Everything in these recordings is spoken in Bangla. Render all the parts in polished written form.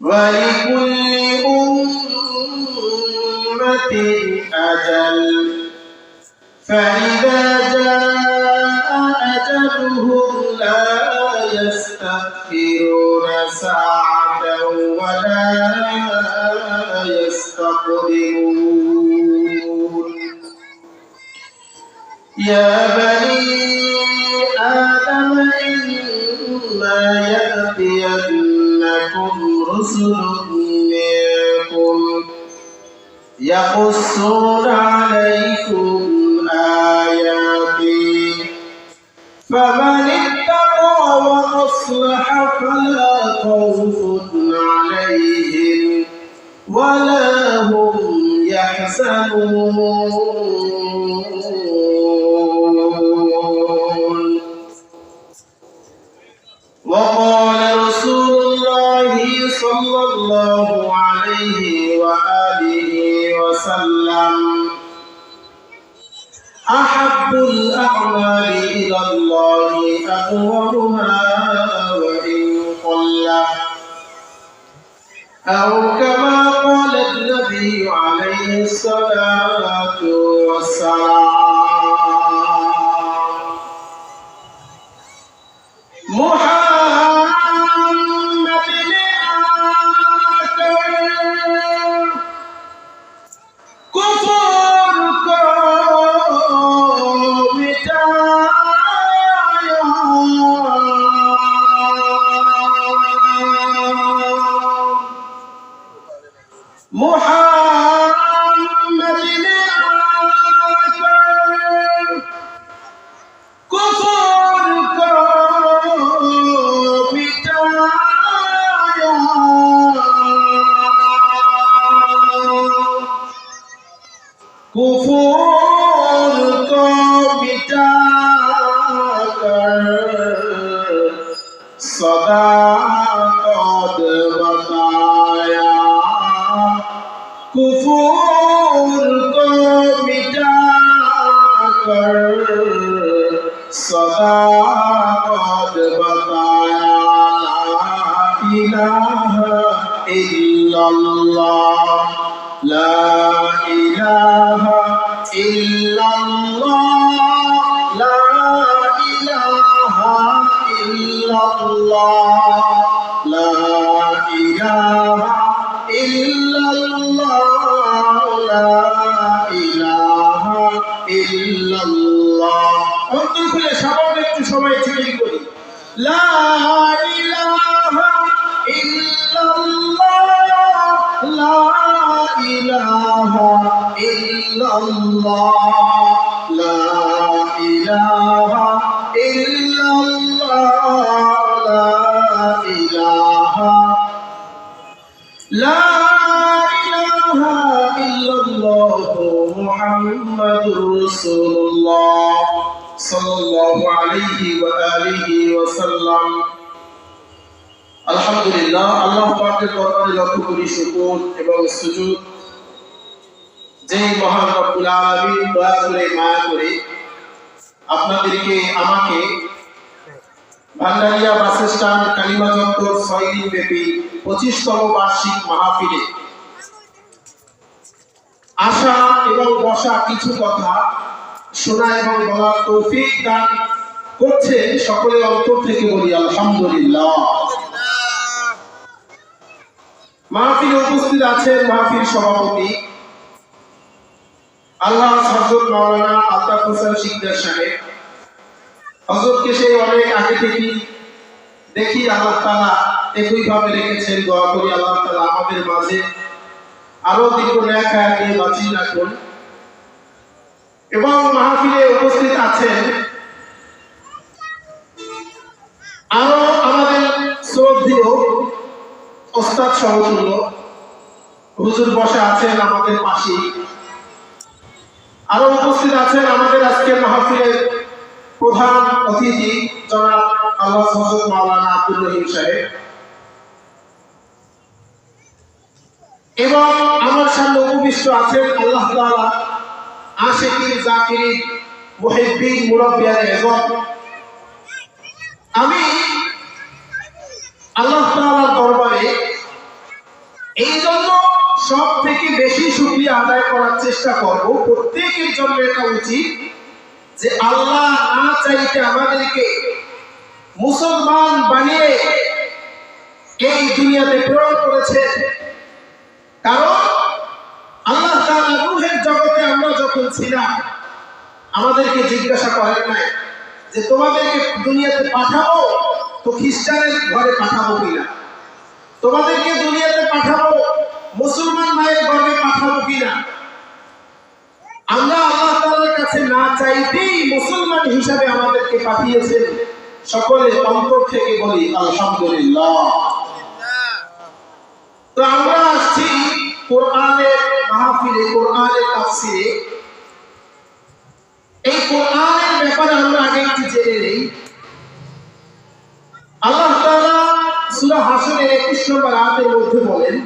ولكل أمة أجل فإذا جاء أجلهم لا يستأخرون ساعة ولا يستقدمون يا بني آدم إما يأتينكم رسل منكم يقصون عليكم آياتي فمن اتقى وأصلح فلا خوف عليهم ولا هم يحزنون. وقال رسول الله صلى الله عليه وآله وسلم أحب الأعمال إلى الله أقومها وإن قل أو كما قال النبي عليه الصلاة والسلام محمد كفر محمد كفر कुफूर को मिटाकर सदाकत बताया कुफूर को मिटाकर सदाकत बताया ला इलाहा इल्लल्लाह ला इलाहा इल्लल्लाह ला इलाहा इल्लल्लाह ला इलाहा इल्लल्लाह ला इलाहा इल्लल्लाह অন্তর খুলে সামনে একটু সবাই চিন্তা করি লা ইলাহা ইল্লাল্লাহ লা ইলাহা ইল্লাল্লাহ লা ইলাহা ইল্লাল্লাহ লা ইলাহা লা ইলাহা ইল্লাল্লাহ মুহাম্মাদুর রাসূলুল্লাহ সাল্লাল্লাহু আলাইহি ওয়া আলিহি ওয়াসাল্লাম আলহামদুলিল্লাহ আল্লাহ পাকের দরবারে লক্ষ কোটি শুকর এবং সুজুদ যে মহান রব্বুল আলামিন দয়া করে মায়া করে আপনাদেরকে আমাকে ভান্ডারিয়া বাস স্ট্যান্ড কালিমা চত্বর 6 দিন ব্যাপী 25তম বার্ষিক মাহফিলে আসা এবং বসা কিছু কথা শোনা এবং বলার তৌফিক দান করছে সকলের অন্তর থেকে বলি আলহামদুলিল্লাহ। মাহফিলে উপস্থিত আছেন মাহফিল সভাপতি আল্লাহ হযরত মাওলানা আলতাফ হোসেন শিকদার সাহেব। হযরতকে সেই অনেক আগে থেকে দেখি আল্লাহ তাআলা একইভাবে রেখেছেন। দোয়া করি আল্লাহ তাআলা আমাদের মাঝে আরো দীর্ঘ নেক হায়াত দিয়ে বাঁচিয়ে রাখুন। এবং মাহফিলে উপস্থিত আছেন আরো আমাদের শ্রদ্ধেয় ওস্তাদ সমতুল্য হুজুর বসে আছেন আমাদের পাশে। আরো উপস্থিত আছেন আমাদের আজকের মাহফিলের প্রধান অতিথি জনাব আল্লাহ হযরত মাওলানা আব্দুর রহিম সাহেব। এবং আমার সামনে উপবিষ্ট আছেন আল্লাহ তাআলা আশিকিন জাকিরিন মুহিব্বিন মুরাব্বিয়ান ইজ্জত। আমি আল্লাহ তাআলার দরবারে এই জন্য সব থেকে বেশি শুকরিয়া আদায় করার চেষ্টা করব। প্রত্যেকের জন্য এটা উচিত যে আল্লাহ না চাইতে আমাদেরকে মুসলমান বানিয়ে এই দুনিয়াতে প্রেরণ করেছে। কারণ আল্লাহ তাআলা রূহের জগতে আমরা যখন ছিলাম আমাদেরকে জিজ্ঞাসা করেন নাই যে তোমাদেরকে দুনিয়াতে পাঠাবো তো খ্রিস্টানের ঘরে পাঠাবো কিনা, তোমাদেরকে দুনিয়াতে পাঠাবো মুসলমান মায়ের ঘরে পাঠাবো কিনা। আমরা আল্লাহ তাআলার কাছে না চাইতেই মুসলমান হিসাবে আমাদেরকে পাঠিয়েছেন। সকলে অন্তর থেকে বলি আলহামদুলিল্লাহ। তো আমরা আসছি কোরআনের মাহফিলে, কোরআনের তাফসীরে। এই কোরআনের ব্যাপারে আমরা আগে একটু জেনে নেই। আল্লাহ তাআলা সূরা হাশরের 21 নম্বর আয়াতের মধ্যে বলেন,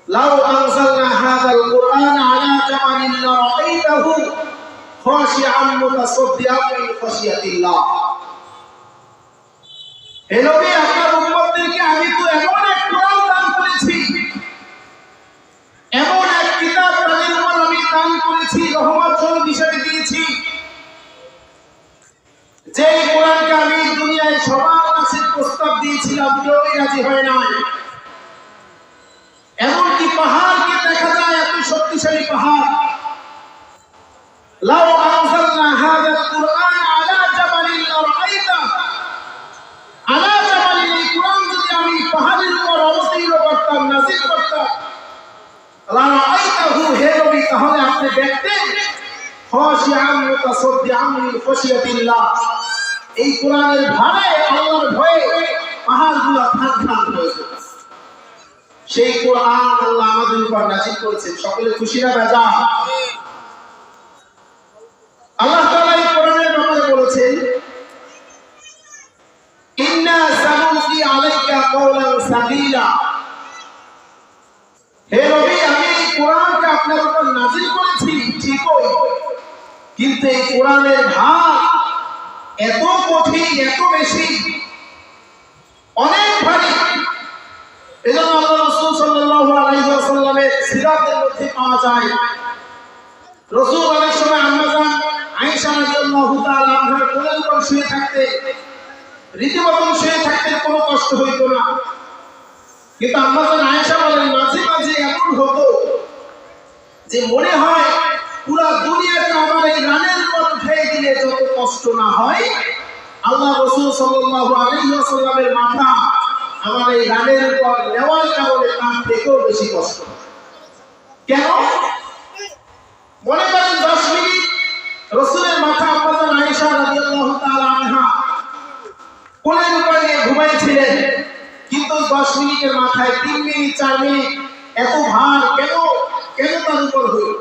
লাউ আনজালনা হাযাল কুরআন আলা জাবালিন লারাআইতাহু খাশিআন মুতাসাদ্দিআন মিন খাশিয়াতিল্লাহ। হে নবী, আপনার উম্মতদেরকে আমি তো এমন এক কোরআন দান করেছি, এমন এক কিতাব তাদের উপর আমি দান করেছি, রহমত স্বরূপ হিসেবে দিয়েছি, যে কোরআনকে আমি দুনিয়ায় সবার কাছে প্রস্তাব দিয়েছিলাম, কেউই রাজি হয় নাই। এমনকি পাহাড়কে দেখা যায় এত শক্তিশালী পাহাড়। লাউ আনজালনা হাযাল কুরআন আলা জাবালিন লারাআইতা, আলা জাবালিন, এই কোরআন যদি আমি পাহাড়ের উপর অবতীর্ণ করতাম, নাযিল করতাম, লারাআইতাহু, হে নবী, তাহলে আপনি দেখতেন খাশিআন মুতাসাদ্দিআন মিন খাশিয়াতিল্লাহ, এই কোরআনের ভারে আল্লাহর ভয়ে পাহাড়গুলো থান থান হয়ে যেত। সেই কোরআন আল্লাহ আমাদের উপর নাযিল করেছেন। সকলে খুশি না বেজা? আল্লাহ তাআলা এই কোরআনের ব্যাপারে বলেছেন, ইন্না সানুলকি আলাইকা কাওলান সাগীলা। হে নবী, আমি এই কোরআনকে আপনার উপর নাযিল করেছি ঠিকই, কিন্তু এই কোরআনের ভার এত কঠিন, এত বেশি, অনেক ভারী। এজন্য আল্লাহ রাসূল সাল্লাল্লাহু আলাইহি ওয়াসাল্লামের সিরাতের মধ্যে পাওয়া যায়, রাসূল অনেক সময় আম্মা জান আয়েশা রাদিয়াল্লাহু তাআলা আনহার কোলের উপর শুয়ে থাকতেন, রীতিমতো শুয়ে থাকতেন, কোনো কষ্ট হইতো না। কিন্তু আম্মা জান আয়েশা বলেন, মাঝে মাঝে এমন হতো যে মনে হয় পুরো দুনিয়াটা আমার এই রানের উপর উঠিয়ে দিলে যত কষ্ট না হয়, আল্লাহ রাসূল সাল্লাল্লাহু আলাইহি ওয়াসাল্লামের মাথা আমার এই রানের উপর নেওয়ার কারণে তার থেকেও বেশি কষ্ট। কেন? মনে করেন 10 মিনিট রাসূলের মাথা আম্মা জান আয়েশা রাদিয়াল্লাহু তাআলা আনহা কোলের উপর নিয়ে ঘুমাইছিলেন, কিন্তু 10 মিনিটের মাথায় 3 মিনিট 4 মিনিট এত ভার কেন তার উপর হইল?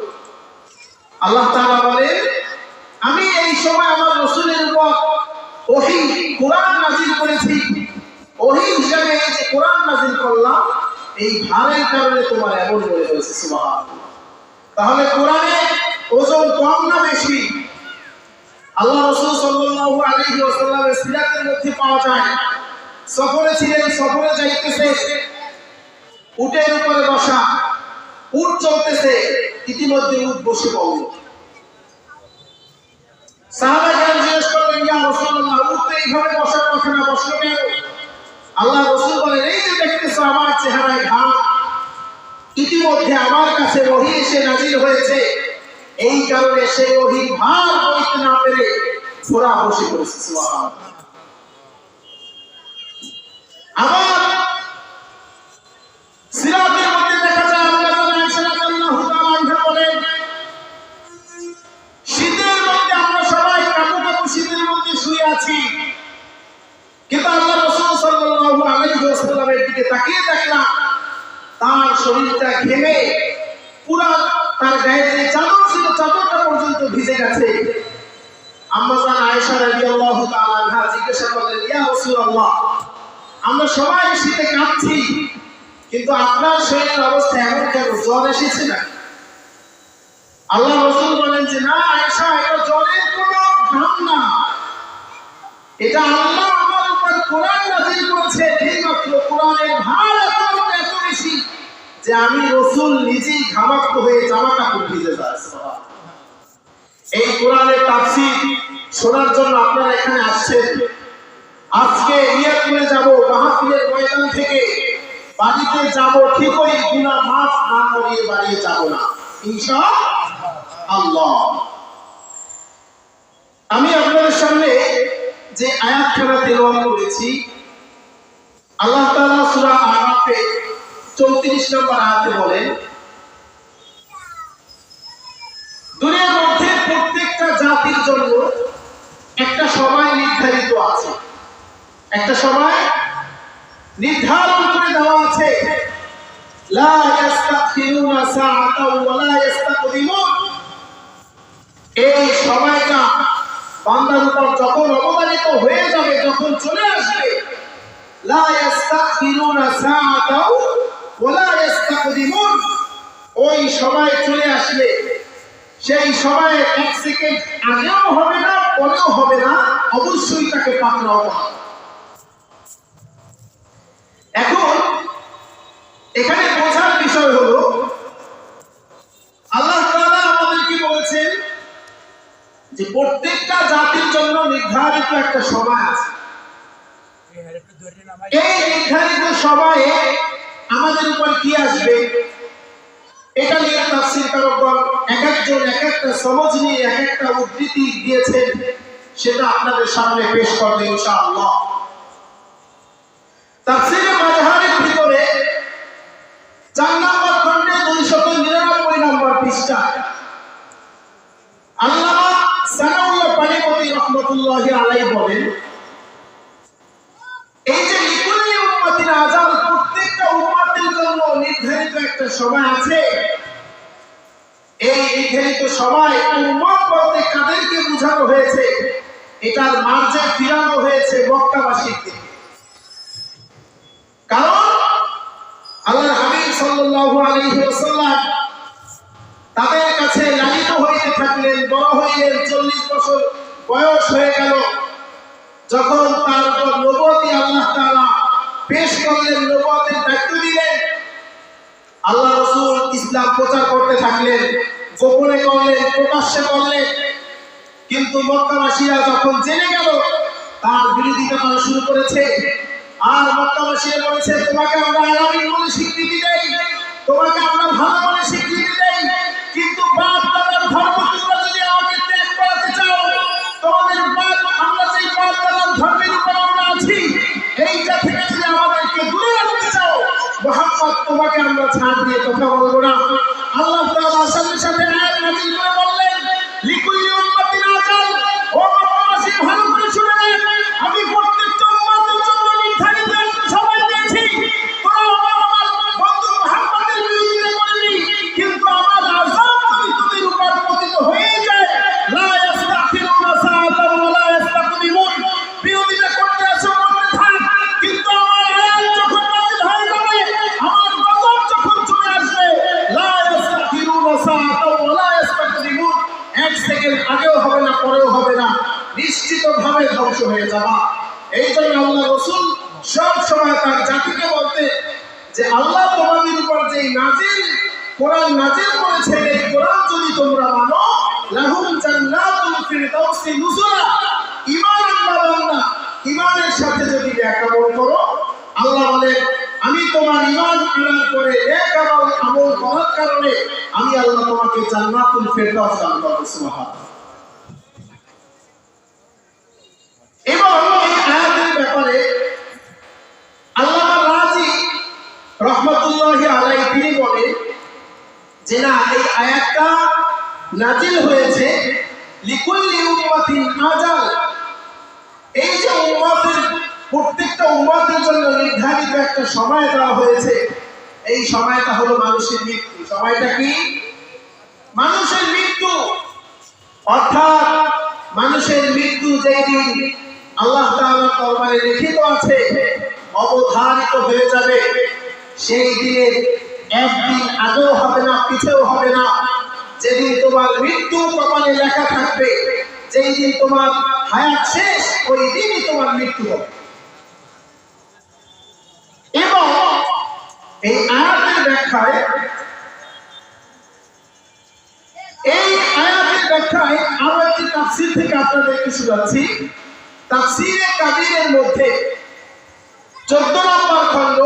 আল্লাহ তাআলা বলেন, আমি এই সময় আমার রাসূলের উপর ওহী কোরআন নাযিল করেছি, ওহী হিসেবে এই যে কোরআন নাযিল করলাম, এই ভারের কারণে তোমার এমন মনে হয়েছে। সুবহানাল্লাহ। তাহলে কোরআনে ওজন কম না বেশি? আল্লাহ রাসূল সাল্লাল্লাহু আলাইহি ওয়াসাল্লামের সিরাতের মধ্যে পাওয়া যায়, সফরে ছিলেন, সফরে যাইতেছে, উটের উপরে বসা, উট চলতেছে, ইতিমধ্যে উট বসে পড়ল। সাহাবাগণ জিজ্ঞেস করলেন, ইয়া রাসূলুল্লাহ, উট তো এইভাবে বসার কথা না, বসলো কেন? আল্লাহ রাসূল বলেন, এই যে দেখতেছো আমার চেহারায় ঘাম, ইতিমধ্যে আমার কাছে ওহী এসে নাযিল হয়েছে, এই কারণে সেই ওহীর ভার বইতে না পেরে ঘোড়া বসে পড়েছে। সুবহানাল্লাহ। আমার সিরাতের মধ্যে দেখা যায় আম্মা জান আয়েশা রাদিয়াল্লাহু তাআলা আনহা বলেন, শীতের মধ্যে আমরা সবাই কাপু কাপু শীতের মধ্যে শুয়ে আছি, কিন্তু আল্লাহ রাসূল সাল্লাল্লাহু আলাইহি ওয়াসাল্লামের দিকে তাকিয়ে দেখলাম তার শরীরটা ঘেমে পুরো, তার গায়ে যে চাদর ছিল চাদরটা পর্যন্ত ভিজে গেছে। আম্মা জান আয়েশা রাদিয়াল্লাহু তাআলা আনহা জিজ্ঞাসা করলেন, ইয়া রাসূলুল্লাহ, আমরা সবাই শীতে কাঁপছি, কিন্তু আপনার শরীরের অবস্থা এমন কেন? জ্বর এসেছে না? আল্লাহ রাসূল বলেন যে, না আয়েশা, এটা জ্বরের কোনো ঘাম না, এটা আল্লাহ আমার উপর কোরআন নাযিল করেছে, এইমাত্র কোরআনের ভার এত বেশি যে আমি রাসূল নিজেই ঘামাক্ত হয়ে জামা কাপড় ভিজে যায়। এই কোরআনের তাফসীর শোনার জন্য আপনারা এখানে আসছেন। আজকে নিয়ত করে যাব মাহফিলের ময়দান থেকে বাড়িতে যাব, ঠিকই গুনাহ মাফ না করিয়ে বাড়িয়ে যাব না ইনশাআল্লাহ। আমি আপনাদের সামনে যে আয়াতখানা তেলাওয়াত করেছি, আল্লাহ তাআলা সূরা আরাফে 34 নম্বর আয়াতে বলেন, দুনিয়ার মধ্যে প্রত্যেকটা জাতির জন্য একটা সময় নির্ধারিত আছে, একটা সময় নির্ধারণ করে দেওয়া আছে। লা ইস্তাখিরুনা সাআতাও ওয়া লা ইস্তাকদিমুন। এই সময়টা বান্দার উপর যখন অবধারিত হয়ে যাবে, যখন চলে আসবে, লা ইস্তাখিরুনা সাআতাও ওয়া লা ইস্তাকদিমুন, ওই সময় চলে আসলে সেই সময়ে এক সেকেন্ড আগেও হবে না, পরেও হবে না, অবশ্যই তাকে পাকড়াও হবে। এখন এখানে বোঝার বিষয় হলো, আল্লাহ তাআলা আমাদেরকে বলেছেন যে প্রত্যেকটা জাতির জন্য নির্ধারিত একটা সময় আছে। এই নির্ধারিত সময়ে আমাদের উপর কি আসবে, এটা নিয়ে তাফসীরকারগণ এক একজন এক একটা সমঝ নিয়ে এক একটা উদ্ধৃতি দিয়েছেন, সেটা আপনাদের সামনে পেশ করব ইনশাআল্লাহ। তাফসীরে মাজহারের ভিতরে 4 নম্বর খণ্ডে 299 নম্বর পৃষ্ঠা আল্লামা সানাউল্লাহ পানিপতি রাহমাতুল্লাহি আলাইহি বলেন, এই যে লিকুল্লি উম্মাতিন আজাল, প্রত্যেকটা উম্মতের জন্য নির্ধারিত একটা সময় আছে। এই নির্ধারিত সময় উম্মত বলতে কাদেরকে বোঝানো হয়েছে, এটার মার্জে ফিরানো হয়েছে মক্কাবাসীকে। কারণ আল্লাহর হাবিব সাল্লাল্লাহু আলাইহি ওয়াসাল্লাম তাদের কাছে লালিত হইতে থাকলেন, বড় হইলেন, 40 বছর বয়স হয়ে গেল। যখন তার নবুয়তি আল্লাহ তাআলা পেশ করলেন, নবুয়তের দায়িত্ব দিলেন, আল্লাহ রাসূল ইসলাম প্রচার করতে থাকলেন, গোপনে করলেন, প্রকাশ্যে করলেন। কিন্তু মক্কাবাসীরা যখন জেনে গেল, তার বিরোধিতা করা শুরু করেছে। আর মক্কাবাসীরা বলেছে, তোমাকে আমরা আলামিন বলে স্বীকৃতি দেই, তোমাকে আমরা ভালো বলে স্বীকৃতি দেই, কিন্তু বাপ দাদার ধর্ম তোমরা যদি আমাকে ত্যাগ করাতে চাও, তোমাদের বাপ, আমরা যেই বাপ দাদার ধর্মের উপর আমরা আছি, এইটা থেকে যদি আমাদেরকে দূরে রাখতে চাও, মুহাম্মদ তোমাকে আমরা ছাড় দিয়ে কথা বলবো না। আল্লাহ তাআলা সাথে সাথে আয়াত নাযিল করে বললেন, লিকুল্লি উম্মাতিন আজাল, ও মক্কাবাসী ভালো করে শুনে নেন, আমি প্রত্যেকটা উম্মতের জন্য নির্ধারিত একটা সময় দিয়েছি। তোরা আমার বন্ধু মুহাম্মদের বিরোধিতা করবি, কিন্তু আমার আযাব যদি তোদের উপর পতিত হয়ে যায়, লা ইস্তাখিরুনা সাআতাও ওয়া লা ইস্তাকদিমুন। বিরোধিতা করতে আসো, করতে থাক, কিন্তু আমার আয়াত যখন নাযিল হয়ে যাবে, আমার গজব যখন চলে আসবে, লা ইস্তাখিরুনা সাআতাও ওয়া লা ইস্তাকদিমুন, এক সেকেন্ড আগেও হবে না, পরেও হবে না, নিশ্চিতভাবে ধ্বংস হয়ে যাবা। এই জন্য আল্লাহ রাসূল সব সময় তার জাতিকে বলতে যে আল্লাহ তোমাদের উপর যে নাজিল কোরআন নাজিল করেছেন, এই কোরআন যদি তোমরা মানো, লাহুম জান্নাতুল ফিরদাউসি নুজুলা। ঈমান আনবা না, ঈমানের সাথে যদি নেক আমল করো, আল্লাহ বলেন আমি তোমার ঈমান আনার পরে নেক আমল করার কারণে আমি আল্লাহ তোমাকে জান্নাতুল ফিরদাউস দান করব। সুবহানাল্লাহ। এবং এই আয়াতের ব্যাপারে আল্লামা রাজি রাহমাতুল্লাহি আলাইহি তিনি বলেন যে না, এই আয়াতটা নাজিল হয়েছে লিকুল্লি উম্মাতিন আজাল। এই যে উম্মতের প্রত্যেকটা উম্মতের জন্য নির্ধারিত একটা সময় দেওয়া হয়েছে, এই সময়টা হলো মানুষের মৃত্যু। সময়টা কি? মানুষের মৃত্যু। অর্থাৎ মানুষের মৃত্যু যেই দিন আল্লাহ তাআলার দরবারে লিখিত আছে, অবধারিত হয়ে যাবে, সেই দিনের একদিন আগেও হবে না, পিছেও হবে না। যেদিন তোমার মৃত্যু কপালে লেখা থাকবে, যেই দিন তোমার হায়াত শেষ, ওই দিনই তোমার মৃত্যু হবে। এবং এই আয়াতের ব্যাখ্যায় আরো একটি তাফসীর থেকে আপনাদেরকে শোনাচ্ছি। তাফসীরে কাবীরের মধ্যে 14 নম্বর খণ্ড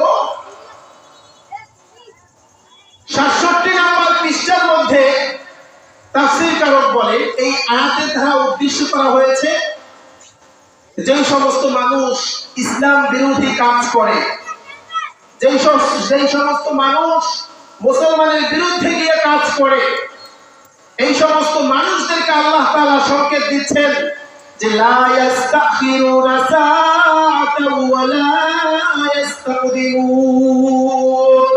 67 নম্বর পৃষ্ঠার মধ্যে তাফসীর কারক বলে এই আয়াতের দ্বারা উদ্দেশ্য করা হয়েছে যে সমস্ত মানুষ ইসলাম বিরোধী কাজ করে, যে সমস্ত মানুষ মুসলমানের বিরুদ্ধে গিয়ে কাজ করে, এই সমস্ত মানুষদেরকে আল্লাহ তাআলা সংকেত দিচ্ছেন যে লা ইস্তাখিরুনা সাআতান ওয়া লা ইস্তাকদিমুন।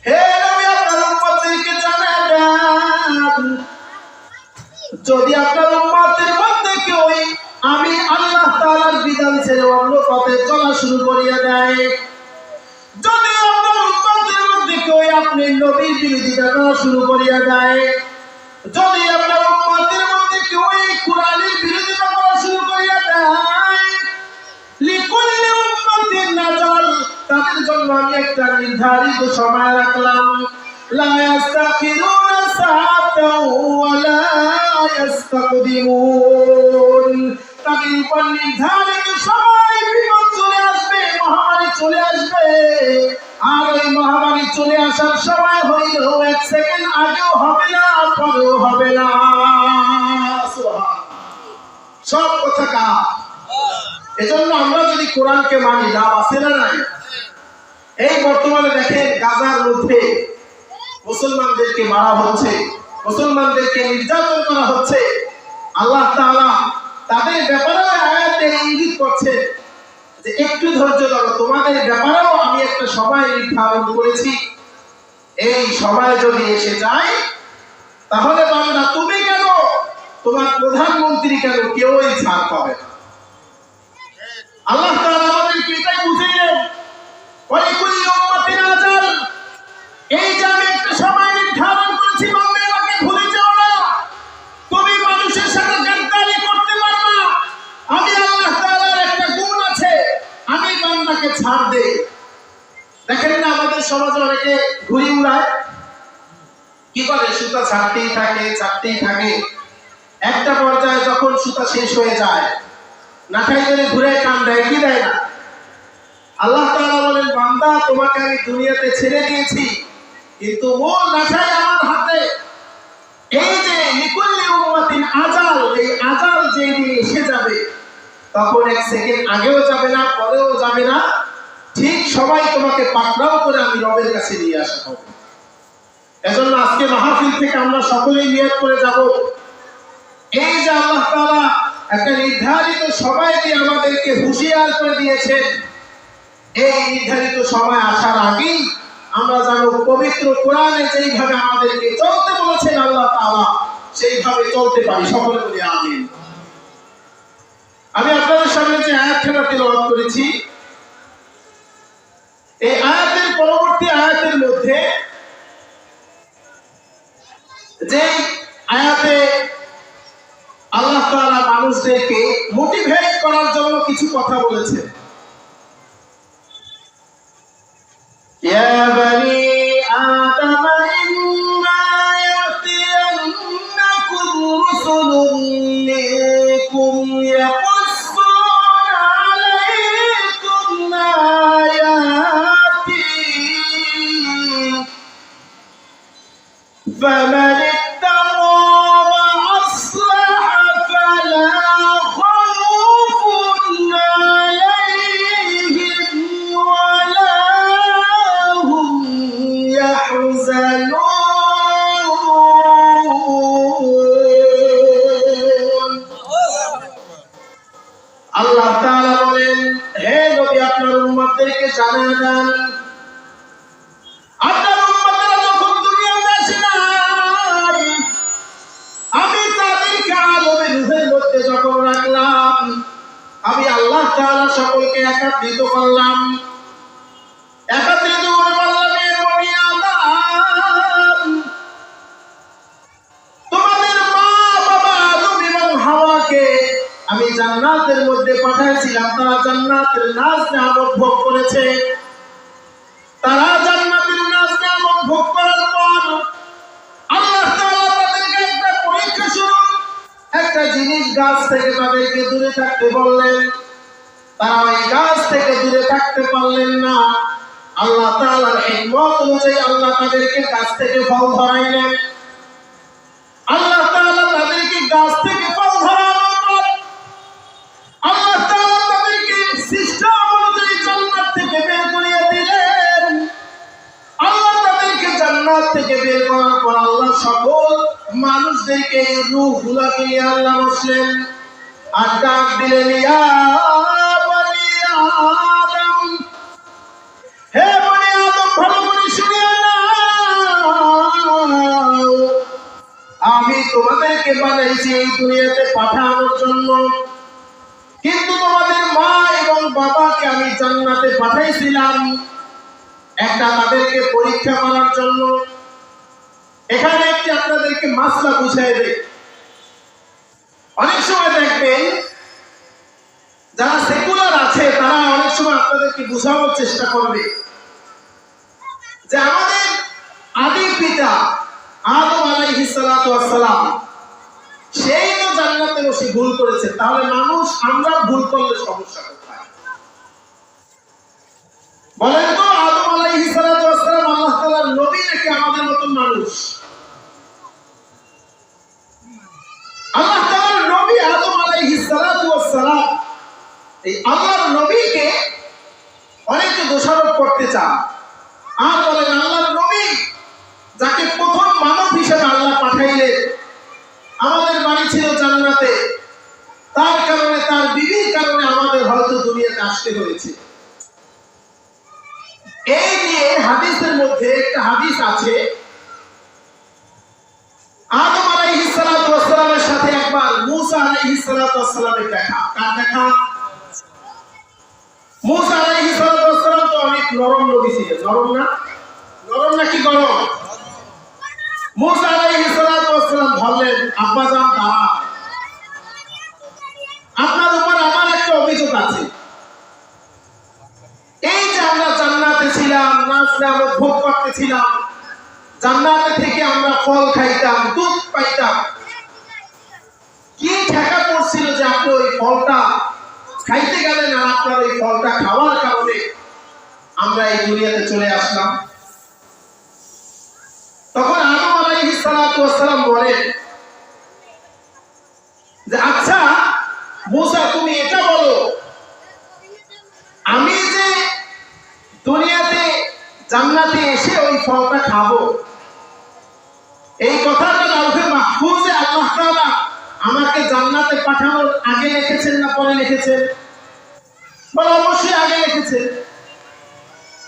হে নবী, আপনার উম্মতদেরকে জানান যদি আপনার উম্মতের মধ্যে কেউ আমি আল্লাহ তাআলার বিধান ছেড়ে অন্য পথে চলা শুরু করিয়া দেয়, যদি আপনার উম্মতের মধ্যে কেউ আপনি নবীর বিরোধিতা করা শুরু করিয়া দেয়, যদি আপনার উম্মতের মধ্যে কেউ কুরআনের বিরোধিতা করা শুরু করিয়া দেয়, লিকুল্লি উম্মাতিন নাজাল, তাদের জন্য আমি একটা নির্ধারিত সময় রাখলাম। লা ইস্তাখিরুনা সাআতান ওয়া লা ইস্তাকদিমুন, তাদের উপর নির্ধারিত সময় বিপদ চলে আসবে, মহামারী চলে আসবে, আর ওই মহামারী চলে আসার সময় হইল 1 সেকেন্ড আগেও হবে না, পরেও হবে না। সব কথা কার? এজন্য আমরা যদি কোরআনকে মানি, লাভ আছে না নাই? এই বর্তমানে দেখেন গাজার মধ্যে মুসলমানদেরকে মারা হচ্ছে, মুসলমানদেরকে নির্যাতন করা হচ্ছে। আল্লাহ তাআলা তাদের ব্যাপারে আয়াতে ইঙ্গিত করছে যে একটু ধৈর্য ধরো, তোমাদের ব্যাপারেও আমি একটা সময় নির্ধারণ করেছি, এই সময় যদি এসে যায় তাহলে বান্দা তুমি কেন, তোমার প্রধানমন্ত্রী কেন, কেউই ছাড় পাবে না। আল্লাহ তাআলা আমাদেরকে এটাই বুঝিয়েছেন, ওয়ালিকুল্লি উম্মাতিন আজাল, এই যে আমি একটা সময় নির্ধারণ করেছি, বান্দা আমাকে ভুলে যাও না, তুমি মানুষের সাথে গাদ্দারি করতে পারবে না। আমি আল্লাহ তাআলার একটা গুণ আছে, আমি বান্দাকে ছাড় দেই। দেখেন না আমাদের সমাজে অনেকে ঘুরি উড়ায়, কি করে, সুতা ছাড়তেই থাকে, ছাড়তেই থাকে। একটা পর্যায়ে যখন সুতা শেষ হয়ে যায়, নাকাই করে ঘুরে কান দেয়, কি দেয় না? আল্লাহ তাআলা বলেন, বান্দা তোমাকে আমি দুনিয়াতে ছেড়ে দিয়েছি, কিন্তু মূল নাকাই আমার হাতে। এই যে লিকুল্লি উম্মাতিন আজাল, এই আজাল যেদিন এসে যাবে তখন 1 সেকেন্ড আগেও যাবে না, পরেও যাবে না, ঠিক সবাই তোমাকে পাকড়াও করে আমি রবের কাছে নিয়ে আসা হবে। এজন্য আজকে মাহফিল থেকে আমরা সকলেই নিয়ত করে যাব, এই যে আল্লাহ তাআলা একটা নির্ধারিত সময় দিয়ে আমাদেরকে হুঁশিয়ার করে দিয়েছেন, এই নির্ধারিত সময় আসার আগেই আমরা যেন পবিত্র কোরআনে যেইভাবে আমাদেরকে চলতে বলেছেন আল্লাহ তাআলা, সেইভাবে চলতে পারি। সকলে বলি আমিন। আমি আপনাদের সামনে যে আয়াতটা তেলাওয়াত করেছি, এই আয়াতের পরবর্তী আয়াতের মধ্যে যে আয়াতে আল্লাহ তাআলা মানুষদেরকে মোটিভেট করার জন্য কিছু কথা বলেছেন। ইয়া বানি আদম ইম্মা ইয়াতিয়ান্নাকুম রুসুলুম মিনকুম ইয়াকুসসুনা আলাইকুম আয়াতি ফামান আল্লাহ তাআলা বলেন, হে নবী আপনার উম্মতদেরকে জানিয়ে দেন, আপনার উম্মতরা যখন দুনিয়াতে আসেন, আমি তাদেরকে আলমে রূহের মধ্যে যখন রাখলাম, আমি আল্লাহ তাআলা সকলকে একত্রিত করলাম, একত্রিত করে বললাম, হে বনি আদম, তোমাদের মা বাবা আদম এবং হাওয়াকে আমি জান্নাতের মধ্যে পাঠাইছিলাম, তারা জান্নাতের নাজ নেয়ামত ভোগ করেছে, তারা জান্নাত থাকতে বললেন, তারা ওই গাছ থেকে দূরে থাকতে পারলেন না। আল্লাহ তাআলার হিকমত অনুযায়ী আল্লাহ তাদেরকে গাছ থেকে ফল ধরাইলেন। আল্লাহ তাআলা তাদেরকে গাছ থেকে ফল ধরানোর পর আল্লাহ তাআলা তাদেরকে সিস্টেম অনুযায়ী জান্নাত থেকে বের করে দিলেন। আল্লাহ তাদেরকে জান্নাত থেকে বের করার পর আল্লাহ সকল মানুষদেরকে রূহগুলোকে নিয়ে আল্লাহ বসলেন আর ডাক দিলেন, ইয়া বনি আদম, হে বনি আদম, ভালো করে শুনে নাও, আমি তোমাদেরকে বানাইছি এই দুনিয়াতে পাঠানোর জন্য, কিন্তু তোমাদের মা এবং বাবাকে আমি জান্নাতে পাঠাইছিলাম একটা তাদেরকে পরীক্ষা করার জন্য। এখানে একটি আপনাদেরকে মাসলা বুঝাই দেই। অনেক সময় দেখবেন যারা সেকুলার আছে তারা অনেক সময় আপনাদেরকে বোঝানোর চেষ্টা করবে যে আমাদের আদি পিতা আদম আলাইহিস সালাতু ওয়াস সালাম সেই তো জান্নাতে বসে ভুল করেছে, তাহলে মানুষ আমরা ভুল করলে সমস্যা কোথায়? বলেন তো, আদম আলাইহিস সালাতু ওয়াস সালাম আল্লাহ তাআলার নবী নাকি আমাদের মতন মানুষ? আল্লাহ তাআলার নবী আদম আলাইহিস সালাতু ওয়াস সালাম, এই আল্লাহর নবীকে অনেকে দোষারোপ করতে চান আর বলেন আল্লাহর নবী যাকে প্রথম মানব হিসেবে আল্লাহ পাঠাইলেন, আমাদের বাড়ি ছিল জান্নাতে, তার কারণে তার বিবির কারণে আমাদের হয়তো দুনিয়াতে আসতে হয়েছে। এই নিয়ে হাদিসের মধ্যে একটা হাদিস আছে, আদম আলাইহিস সালাতু ওয়াস সালামের সাথে একবার মূসা আলাইহিস সালাতু ওয়াস সালামের দেখা। কার দেখা? মূসা আলাইহিস সালাতু ওয়াস সালাম তো অনেক নরম নবী ছিলেন। নরম না? নরম নাকি গরম? মূসা আলাইহিস সালাতু ওয়াস সালাম বললেন, আব্বাজান দাঁড়া, আপনার উপর আমার একটা অভিযোগ আছে। এই যে আমরা জান্নাতে ছিলাম, নাচলাম, ভোগ করতেছিলাম, জান্নাতে থেকে আমরা ফল খাইতাম, দুধ পাইতাম, কি ঠেকা পড়ছিল যে আপনি ওই ফলটা খাইতে গেলেন আর আপনার ওই ফলটা খাওয়ার কারণে আমরা এই দুনিয়াতে চলে আসলাম? তখন আদম আলাইহিস সালাতু ওয়াস সালাম বলেন যে, আচ্ছা মূসা, তুমি এটা বলো, আমি যে দুনিয়াতে জান্নাতে এসে ওই ফলটা খাবো, এই কথাটা লাউহে মাহফুজে আল্লাহ তাআলা আমাকে জান্নাতে পাঠানোর আগে লিখেছেন না পরে লিখেছেন? বলে অবশ্যই আগে লিখেছেন।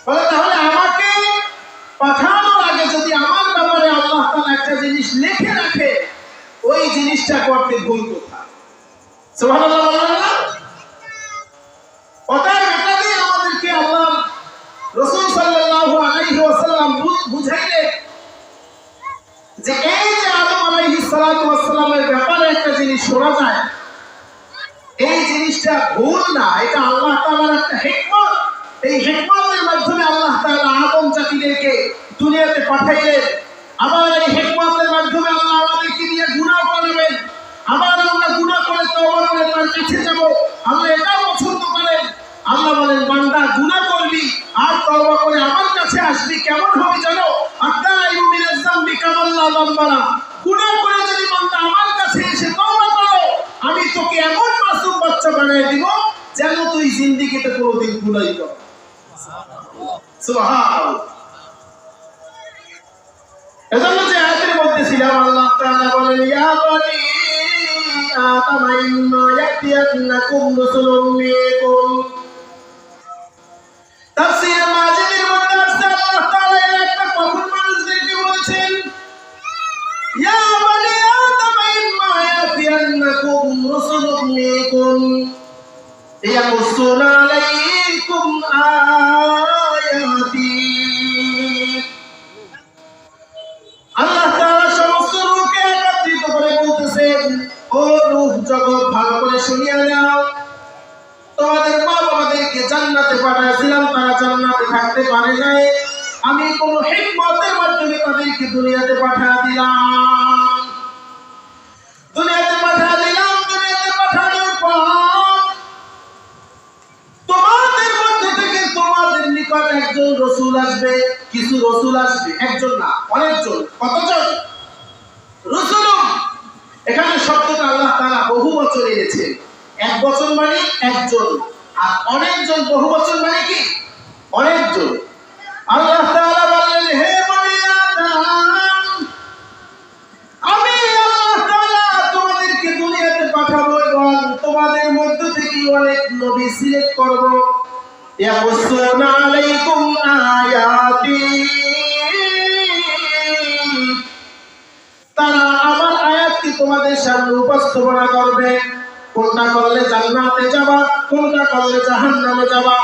বলে তাহলে আমাকে পাঠানোর আগে যদি আমার ব্যাপারে আল্লাহ তাআলা একটা জিনিস লিখে রাখে, ওই জিনিসটা করতে ভুল কোথায়? সুবহানাল্লাহ বলেন না? ওটাই এটা দিয়ে আমাদেরকে আল্লাহ রাসূল সাল্লাল্লাহু আলাইহি ওয়াসাল্লাম বুঝাইলেন যে এই যে আদম আলাইহিস সালাতু ওয়াস সালামের ব্যাপারে একটা জিনিস শোনা যায়, এই জিনিসটা ভুল না, এটা আল্লাহ তাআলার একটা হিকমত। এই হিকমতের মাধ্যমে আল্লাহ তাআলা আদম জাতিদেরকে দুনিয়াতে পাঠাইলেন। আবার এই হিকমতের মাধ্যমে আল্লাহ আমাদেরকে নিয়ে গুনাহ করাবেন, আবার আমরা গুনাহ করে তওবা করে তার কাছে যাব। আল্লাহ এটা পছন্দ করেন। আল্লাহ বলেন, বান্দা গুনাহ করবি আর তওবা করে আমার কাছে আসবি, কেমন হবে জানো? আতাইয়ু মিনাজ যামবি কামাল্লা যামবারা, গুনাহ করে যদি বান্দা আমার কাছে এসে তওবা করো, আমি তোকে এমন মাসুম বাচ্চা বানিয়ে দিব যেন তুই জিন্দেগিতে কোনোদিন গুনাহই কর। সুবহানাল্লাহ। এজন্য যে আয়াতের মধ্যে ছিলাম, আল্লাহ তাআলা বলেন, ইয়া বনি আদম ইম্মা ইয়াতিয়ান্নাকুম রাসূলুম মিনকুম। তাফসীর মাজিদের মধ্যে আছে আল্লাহ তাআলা একটা কখন মানুষদেরকে বলেছেন, ইয়া বনি আদম ইম্মা ইয়াতিয়ান্নাকুম রাসূলুম মিনকুম ইয়াকুসুনা আলাইকুম আয়াতি। আল্লাহ তাআলা সমস্ত রূহকে একত্রিত করে বলতেছেন, ও রূহ জগৎ, ভালো করে শুনিয়া নাও, তোমাদের মা বাবাদেরকে জান্নাতে পাঠাইছিলাম, তারা জান্নাতে থাকতে পারে নাই, আমি কোন হিকমতের মাধ্যমে তাদেরকে দুনিয়াতে পাঠিয়ে দিলাম। দুনিয়াতে পাঠানোর পর একজন রাসূল আসবে, কিছু রাসূল আসবে, একজন না অনেকজন। কতজন? রাসূলুম, এখানে শব্দটা আল্লাহ তাআলা বহু বচন এনেছেন। এক বচন মানে একজন, আর অনেকজন বহু বচন মানে কি অনেকজন। আল্লাহ তাআলা বললেন, হে বনি আদম, আমি আল্লাহ তাআলা তোমাদেরকে দুনিয়াতে পাঠাবো এবং তোমাদের মধ্য থেকে অনেক নবী সিলেক্ট করব। ইয়াকুসুনা আলাইকুম আয়াতি, তারা আমার আয়াতকে তোমাদের সামনে উপস্থাপনা করবে। কোনটা করলে জান্নাতে যাবা, কোনটা করলে জাহান্নামে যাবা,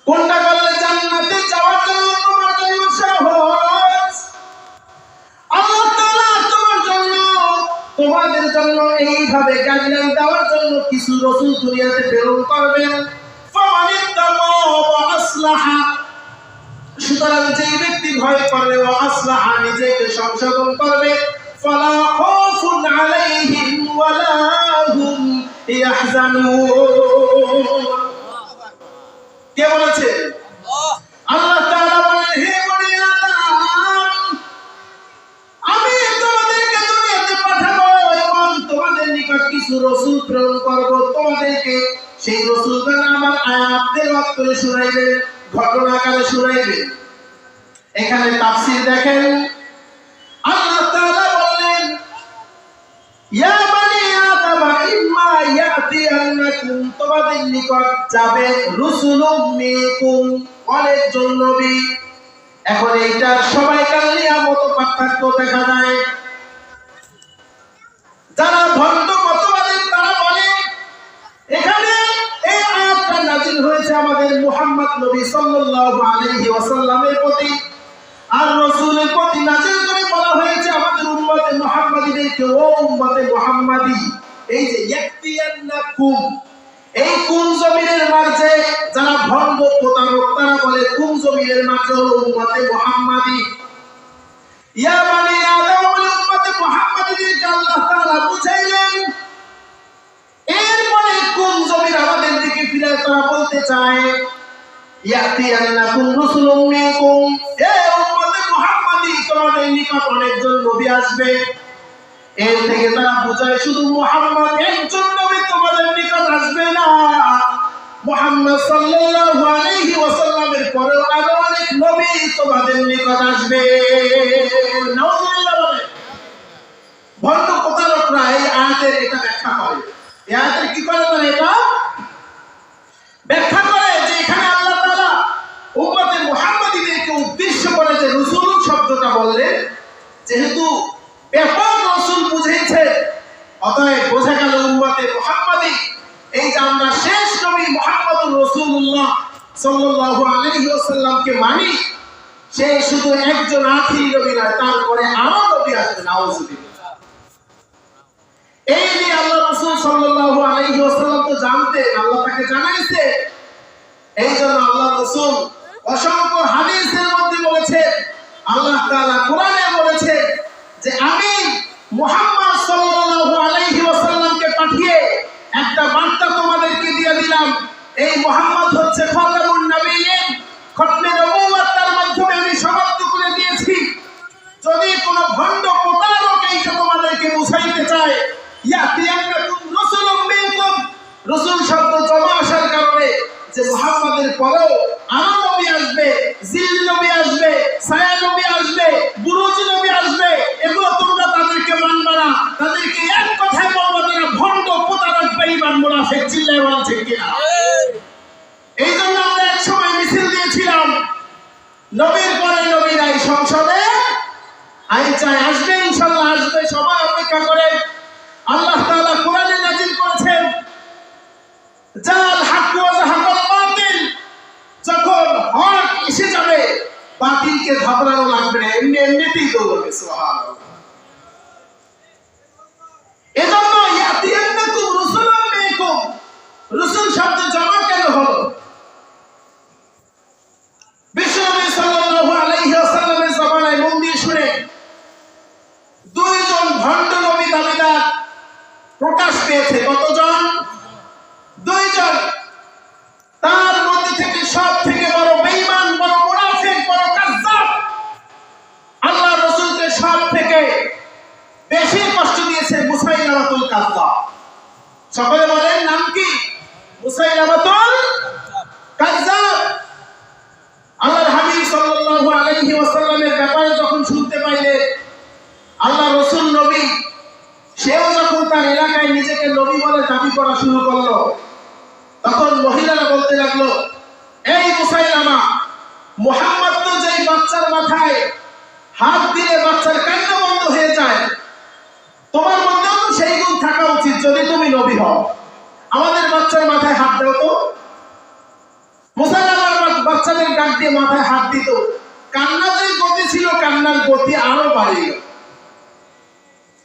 কোনটা করলে জান্নাতে যাওয়ার জন্য তোমার জন্য সহজ। আল্লাহ তাআলা তোমাদের জন্য এইভাবে গাইডলাইন দেওয়ার জন্য কিছু রাসূল দুনিয়াতে প্রেরণ করবেন। ফামানিত্তাকা ওয়া আসলাহা, সুতরাং যে ব্যক্তি ভয় করবে, ওয়া আসলাহা নিজেকে সংশোধন করবে, ফালা খাউফুন আলাইহিম ওয়ালা হুম ইয়াহজানুন। কে বলেছে? আল্লাহ তাআলা বলেন, হে বনি আদম, আমি তোমাদেরকে দুনিয়াতে পাঠাবো এবং তোমাদের নিকট কিছু রাসূল প্রেরণ করব। তোমাদেরকে সেই রাসূলগণ আমার আয়াত তেলাওয়াত করে শোনাইবে, ঘটনাকারে শোনাইবে। এখানে তাফসীর দেখেন, আল্লাহ তাআলা বললেন, ইয়া বনি আদম ইম্মা ইয়াতিয়ান্নাকুম, তোমাদের নিকট যাবে রাসূলুম মিনকুম, অনেকজন নবী। এখন এইটার সবাইকার নিয়ামত পার্থক্য দেখা যায়। যারা ভণ্ড মতবাদী তারা বলে এখানে এই আয়াতটা নাযিল হয়েছে আমাদের মুহাম্মদ নবী সাল্লাল্লাহু আলাইহি ওয়াসাল্লামের প্রতি, আর রাসূলের প্রতি নাযিল করে বলা হয়েছে আমাদের উম্মতে মুহাম্মাদীদেরকে, ও উম্মতে মুহাম্মাদী, এই যে ইয়াতিয়ান্নাকুম, এই কুম জমিনের মাঝে যারা ভণ্ড প্রতারক তারা বলে কুম জমিনের মাঝে হলো উম্মতে মুহাম্মাদী। ইয়া বনি আদম বলে উম্মতে মুহাম্মাদীদেরকে আল্লাহ তাআলা বুঝাইলেন। এরপরে কুম জমিন আমাদের দিকে ফিরে তারা বলতে চায়, ইয়াতিয়ান্নাকুম রাসূলুম মিনকুম, হে উম্মতে মুহাম্মাদী, তোমাদের নিকট অনেকজন নবী আসবে। এর থেকে তারা বোঝায় শুধু মুহাম্মদ একজন নবী তোমাদের নিকট আসবে না, মুহাম্মদ সাল্লাল্লাহু আলাইহি ওয়াসাল্লামের পরে আরো অনেক নবী তোমাদের নিকট আসবে। নাউজুবিল্লাহ বলে। ভণ্ড প্রতারকরা এই আয়াতের এটা ব্যাখ্যা করে। এই আয়াতের কি করে তারা এটা ব্যাখ্যা করে যে এখানে আল্লাহ তাআলা উম্মতে মুহাম্মাদীদেরকে উদ্দেশ্য করে যে রাসূল শব্দটা বললেন, যেহেতু ব্যাপক রাসূল বুঝেছে, অতএব বোঝা গেল উম্মতে মুহাম্মাদী এই যে আমরা শেষ নবী মুহাম্মদুর রাসূলুল্লাহ সাল্লাল্লাহু আলাইহি ওয়াসাল্লামকে মানি, সে শুধু একজন আখিরি নবী নয়, তারপরে আরো নবী আসবে। নাউজুবিল্লাহ। এই যে আল্লাহ রাসূল সাল্লাল্লাহু আলাইহি ওয়াসাল্লাম তো জানতেন, আল্লাহ তাকে জানাইছে। এই জন্য আল্লাহ রাসূল অসংখ্য হাদিসের মধ্যে বলেছে, আল্লাহ তাআলা কোরআনে বলেছে যে আমি মুহাম্মদ সাল্লাল্লাহু আলাইহি ওয়াসাল্লামকে পাঠিয়ে একটা বার্তা তোমাদেরকে দিয়ে দিলাম। এই মুহাম্মদ হচ্ছে খাতামুন নবিয়্যিন, খতমে নবুয়ত তার মাধ্যমে আমি সমাপ্ত করে দিয়েছি। যদি কোনো ভণ্ড প্রতারক এইটা তোমাদেরকে বুঝাইতে চায়, ইয়াতিয়ান্নাকুম রাসূলুম মিনকুম, রাসূল শব্দ জমা আসার কারণে যে মুহাম্মাদের পরেও আরো নবী আসবে, জিল নবী আসবে, সায়া নবী আসবে, বুরুজ নবী আসবে, এগুলো তোমরা তাদেরকে মানবে না, তাদেরকে এক কথায় বলবে তারা ভণ্ড প্রতারক বেঈমান মুনাফিক। চিল্লায়ে বলেন ঠিক কিনা? এই জন্য আমরা এক সময় মিছিল দিয়েছিলাম, নবীর পরে নবী নাই, সংসদে আইন চাই, আসবে ইনশাআল্লাহ আসবে, সবাই অপেক্ষা করে। আল্লাহ তাআলা কোরআনে নাযিল করেছেন, জাল হক ওয়া যাহাকাল বাতিল, যখন হক এসে যাবে বাতিলকে ঘাবড়ানো লাগবে না, এমনি এমনিতেই দৌড়বে। সুবহানাল্লাহ। এজন্য ইয়াতিয়ান্নাকুম রাসূলুম মিনকুম, রাসূল শব্দ জমা কেন হলো? বিশ্বনবী সাল্লাল্লাহু আলাইহি ওয়াসাল্লামের জামানায় মন দিয়ে শুনে দুইজন ভণ্ড নবী দাবিদার প্রকাশ পেয়েছে। কতজন? দুইজন। তার মধ্যে থেকে সব থেকে বড় সাল্লাল্লাহু আলাইহি ওয়াসাল্লামের ব্যাপারে যখন শুনতে পাইলে আল্লাহ রাসূল নবী, সেও যখন তার এলাকায় নিজেকে নবী বলে দাবি করা শুরু করলো, তখন মহিলারা বলতে লাগলো, এই মুসাইলামা, মুহাম্মদ তো যেই বাচ্চার মাথায় হাত দিলে বাচ্চার কান্না বন্ধ হয়ে যায়, তোমার মধ্যেও তো সেই গুণ থাকা উচিত যদি তুমি নবী হও। আমাদের বাচ্চার মাথায় হাত দাও তো। মুসাইলামার বাচ্চাদের ডাক দিয়ে মাথায় হাত দিত, কান্না যে গতি ছিল কান্নার গতি আরো বাড়ে গেল।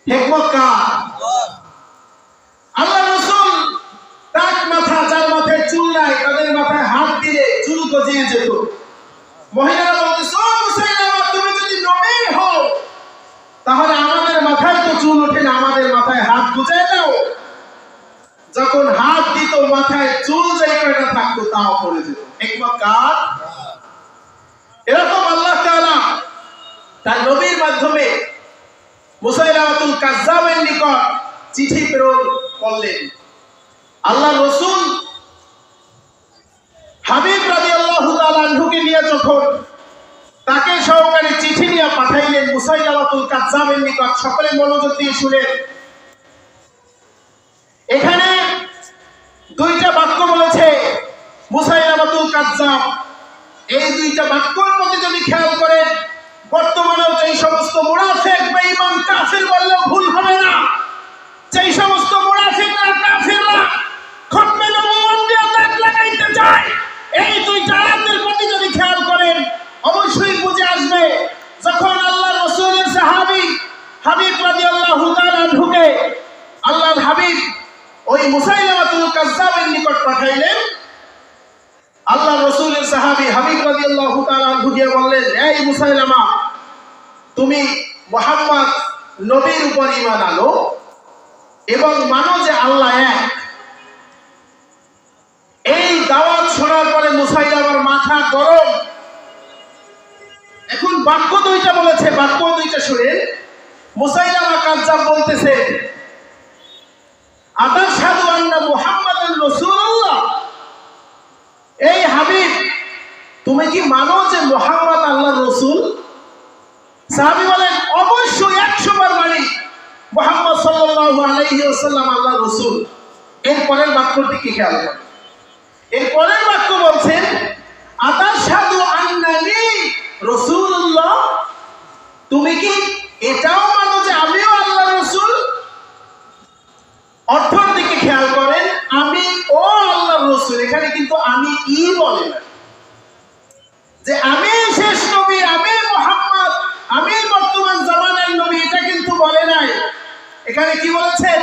হিকমত কার? আল্লাহ রাসূল তার মাথা, যার মাথায় চুল নাই, তাদের মাথায় হাত দিলে চুল গজিয়ে যেত। মহিলারা বলতেছে, ও মুসাইলামা, তুমি যদি নবী হও তাহলে আমাদের মাথায় তো চুল ওঠে না, আমাদের মাথায় হাত গুজে দাও। যখন হাত দিত মাথায় চুল যেই কয়টা থাকতো তাও পড়ে যেত। হিকমত কার? এরকম আল্লাহ তাআলা তার নবীর মাধ্যমে মুসাইলামাতুল কাজ্জাবের নিকট চিঠি প্রেরণ করলেন। আল্লাহ রাসূল হাবিব রাদিয়াল্লাহু তাআলা আনহুকে নিয়ে যখন তাকে সহকারে চিঠি নিয়ে পাঠাইলেন মুসাইলামাতুল কাজ্জাবের নিকট, সকলে মনোযোগ দিয়ে শুনেন। এখানে দুইটা বাক্য বলেছে মুসাইলামাতুল কাজ্জাব। এই দুইটা বাক্যের প্রতি যদি খেয়াল করেন, বর্তমানেও যেই সমস্ত মুনাফিক বেঈমান কাফির বললেও ভুল হবে না, যেই সমস্ত মুনাফিকরা কাফিররা খতমে নবুয়ত দিয়ে দাগ লাগাইতে চায়, এই দুইটা আয়াতের প্রতি যদি খেয়াল করেন অবশ্যই বুঝে আসবে, যখন আল্লাহ রাসূলের সাহাবী হাবিব রাদিয়াল্লাহু তাআলা আনহুকে আল্লাহর হাবিব ওই মুসাইলামাতুল কাজ্জাবের নিকট পাঠাইলেন, আল্লাহ রাসূলের সাহাবী হাবিব রাদিয়াল্লাহু তাআলা আনহু গিয়ে বললেন, এই মুসাইলামা, তুমি মুহাম্মদ নবীর উপর ঈমান আনো এবং মানো যে আল্লাহ এক। এই দাওয়াত শোনার পরে মুসাইলামার মাথা গরম। এখন বাক্য দুইটা বলেছে, বাক্য দুইটা শুনে মুসাইলামা কাজ্জাব বলতেছে, আতাশহাদু আন্না মুহাম্মাদান রাসূলুল্লাহ, এই হাবিব, তুমি কি মানো যে মুহাম্মদ আল্লাহর রাসূল? সাহাবী বলেন, অবশ্যই 100 বার মানি, মুহাম্মদ সাল্লাল্লাহু আলাইহি ওয়াসাল্লাম আল্লাহর রাসূল। এর পরের বাক্যটি কি খেয়াল করেন, এর পরের বাক্য বলছেন, আতাশহাদু আন্নানি রাসূলুল্লাহ, তুমি কি এটাও মানো যে আমিও আল্লাহর রাসূল? অর্থের দিকে খেয়াল করেন, আমি ও আল্লাহর রাসূল, এখানে কিন্তু আমি ই বলে না, যে আমি শেষ নবী, আমি মুহাম্মদ, আমি বর্তমান জামানার নবী, এটা কিন্তু বলে নাই। এখানে কি বলেছেন,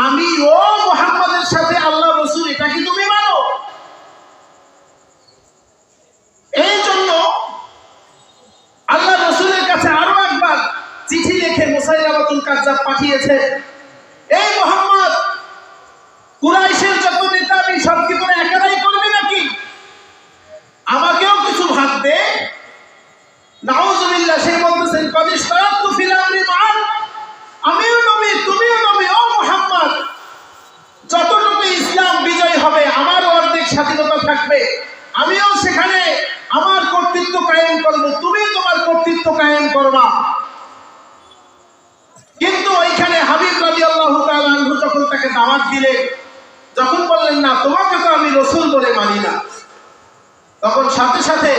আমি ও মুহাম্মদের সাথে আল্লাহর রাসূল, এটা কি তুমি মানো? এই জন্য আল্লাহ রাসূলের কাছে আরো একবার চিঠি লিখে মুসাইলামাতুল কাজ্জাব পাঠিয়েছে, এই মুহাম্মদ, কুরাইশের যত নেতা আমি সব কি করে একাই করবি নাকি? আমাকেও কিছু ভাগ দে। নাউযুবিল্লাহ, সে বলতেছেন, কদ ইশতারাতু ফিল আমরি মা'আক, আমিও নবী তুমিও নবী, ও মুহাম্মদ, যতটুকু ইসলাম বিজয় হবে আমারও অর্ধেক স্বাধীনতা থাকবে, আমিও সেখানে আমার কর্তৃত্ব কায়েম করব, তুমি তোমার কর্তৃত্ব কায়েম করবা। কিন্তু ওইখানে হাবিব রাদিয়াল্লাহু তাআলা আনহু যখন তাকে দাওয়াত দিলেন, যখন বললেন, না, তোমাকে তো আমি রাসূল বলে মানি না, তখন সাথে সাথে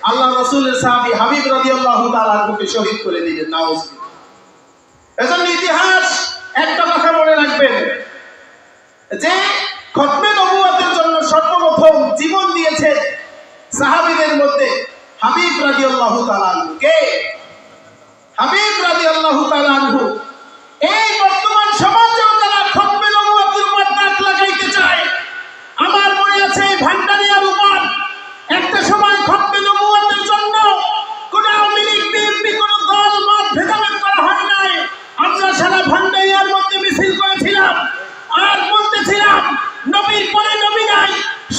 আল্লাহ রাসূলের সাহাবী হাবিব রাদিয়াল্লাহু তাআলা আনহুকে শহীদ করে দিলেন। নাউযুবিল্লাহ। এজন্য ইতিহাস একটা কথা মনে রাখবেন, যে খতমে নবুয়তের জন্য সর্বপ্রথম জীবন দিয়েছে সাহাবীদের মধ্যে হাবিব রাদিয়াল্লাহু তাআলা আনহু। কে? হাবিব রাদিয়াল্লাহু তাআলা আনহু। এই বর্তমান সমাজেও যারা খতমে নবুয়তের উপর দাগ লাগাইতে চায়, আমার মনে আছে এই ভান্ডারিয়ার উপর একটা সময় খতমে নবুয়তের জন্য কোন আওয়ামী লীগ বিএনপি কোন দল মত ভেদাভেদ করা হয় নাই। আমরা সারা ভান্ডারিয়ার মধ্যে মিছিল করেছিলাম আর বলতেছিলাম, নবীর পরে নবী নাই,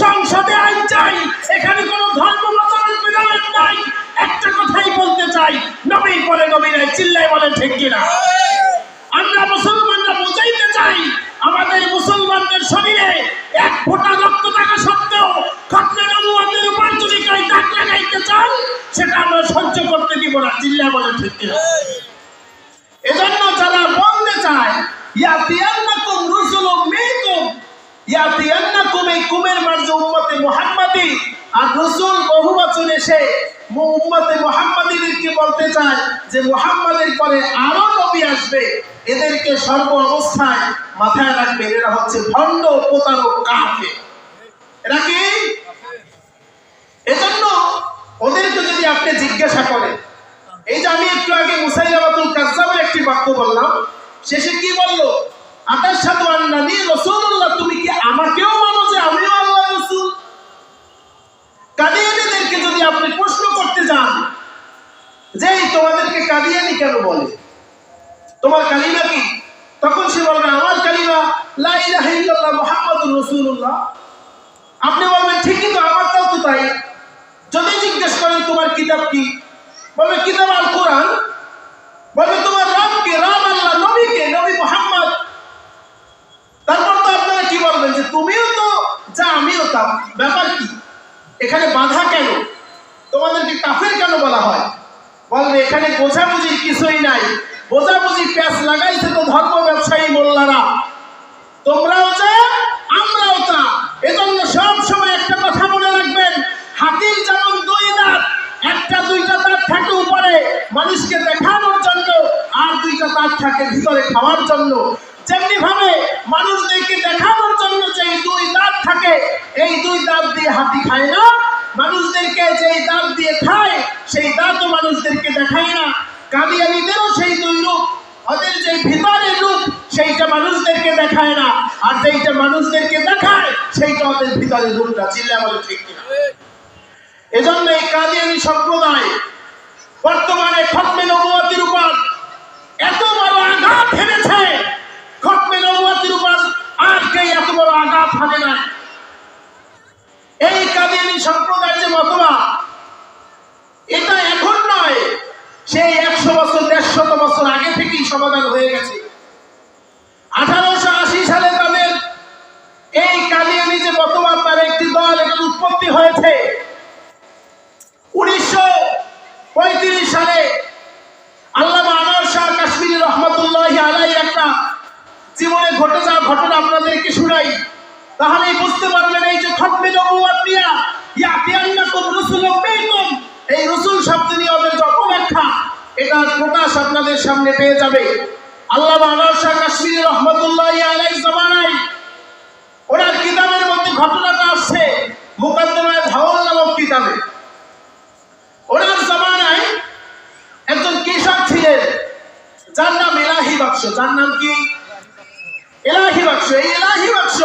সংসদে আইন চাই, এখানে কোনো ধর্ম মতামত ভেদাভেদ নাই। একটা কথাই বলতে চাই, নবীর পরে নবী নাই, চিল্লায় বলেন ঠিক কিনা? আমরা মুসলমানরা বুঝাইতে চাই, আমাদের মুসলমানদের শরীরে এক ফোঁটা রক্ত থাকা সত্ত্বেও খতমে নবুয়তের উপর যদি কেউ দাগ লাগাইতে চান, সেটা আমরা সহ্য করতে দিব না। চিল্লা বলে ঠিক কিনা? এজন্য যারা বলতে চায় ইয়াতিয়ান্নাকুম রুসুলুম মিনকুম, ইয়াতিয়ান্নাকুম এই কুমের মার্জ উম্মতে মুহাম্মাদি, আর রাসূল বহুবচন এসে উম্মতে মুহাম্মাদিদেরকে বলতে চায় যে মুহাম্মাদের পরে আরো নবী আসবে, এদেরকে সর্ব অবস্থায় মাথায় রাখবে, এরা হচ্ছে ভণ্ড প্রতারক কাফের। এরা কি? এজন্য ওদেরকে যদি আপনি জিজ্ঞাসা করেন, এই যে আমি একটু আগে মুসাইলামাতুল কাজ্জাবের একটি বাক্য বললাম, শেষে কি বললো? আতাশহাদু আন্নানি রাসূলুল্লাহ, তুমি কি আমাকেও মানো যে আমিও আল্লাহর রাসূল? কাদিয়ানীদেরকে যদি আপনি প্রশ্ন করতে যান যে তোমাদেরকে কাদিয়ানী কেন বলে, তোমার কালিমা কি? তখন সে বলবে আমার কালিমা লা ইলাহা ইল্লাল্লাহ মুহাম্মাদুর রাসূলুল্লাহ। আপনি বলবেন ঠিকই তো, আমারটাও তো তাই। যদি জিজ্ঞেস করেন তোমার কিতাব কি, বলবে কিতাব আল কোরআন। বলবে তোমার রব কে? রব আল্লাহ। নবী কে? নবী মুহাম্মদ। তারপর তো আপনারা কি বলবেন যে তুমিও তো যা আমিও তা, ব্যাপার কি? এখানে বাধা কেন? তোমাদেরকে কাফের কেন বলা হয়? বলবে এখানে বোঝাবুঝির কিছুই নাই, বোঝাবুঝি প্যাঁচ লাগাইছে তো ধর্ম ব্যবসায়ী মোল্লারা। তোমরাও যা আমরাও তা। এজন্য সব সময় একটা কথা মনে রাখবেন, হাতির যেমন দুই দাঁত, একটা দুইটা দাঁত থাকে উপরে মানুষকে দেখানোর জন্য, আর দুইটা দাঁত থাকে ভিতরে খাওয়ার জন্য। যেমনি ভাবে মানুষদেরকে দেখানোর জন্য যে দুই দাঁত থাকে, এই দুই দাঁত দিয়ে হাতি খায় না। মানুষদেরকে যেই দাঁত দিয়ে খায় সেই দাঁতও মানুষদেরকে দেখায় না। কাদিয়ানীদেরও সেই দুই রূপ, ওদের যে ভিতরের রূপ সেইটা মানুষদেরকে দেখায় না, আর যেইটা মানুষদেরকে দেখায় সেইটা ওদের ভিতরের রূপটা। চিল্লা বলে ঠিক কিনা? এজন্য এই কাদিয়ানী সম্প্রদায় বর্তমানে খতমে নবুয়তের উপর এত বড় আঘাত হেনেছে, খতমে নবুয়তের উপর আর কেউ এত বড় আঘাত হানে না। এই কাদিয়ানী সম্প্রদায়ের যে মতবাদ, এটা এখন নয়, সেই 100 বছর 150 বছর আগে থেকেই সমাধান হয়ে গেছে। 1880 সালে তাদের এই কাদিয়ানী যে মতবাদ, তার একটি দল এখানে উৎপত্তি হয়েছে। 1935 সালে আল্লামা আনোয়ার শাহ কাশ্মীরি রহমাতুল্লাহি আলাইহি একটা জীবনে ঘটে যাওয়া ঘটনা আপনাদেরকে শুনাই, তাহলেই বুঝতে পারবেন এই যে খতমে নবুয়ত নিয়া ইয়াতিয়ান্নাকুম রুসুলুম মিনকুম, এই রাসূল শব্দ নিয়ে ওদের যে অপব্যাখ্যা, এটার প্রকাশ আপনাদের সামনে পেয়ে যাবে। আল্লামা আনোয়ার শাহ কাশ্মীরি রহমাতুল্লাহি আলাইহি জামানায় ওনার কিতাবের মধ্যে ঘটনাটা আসছে মুকাদ্দমায়ে ধাওয়াল নামক কিতাবে। ওনার জামানায় একজন কৃষক ছিলেন যার নাম এলাহি বাক্স। যার নাম কি? এলাহি বাক্স। এই এলাহি বাক্স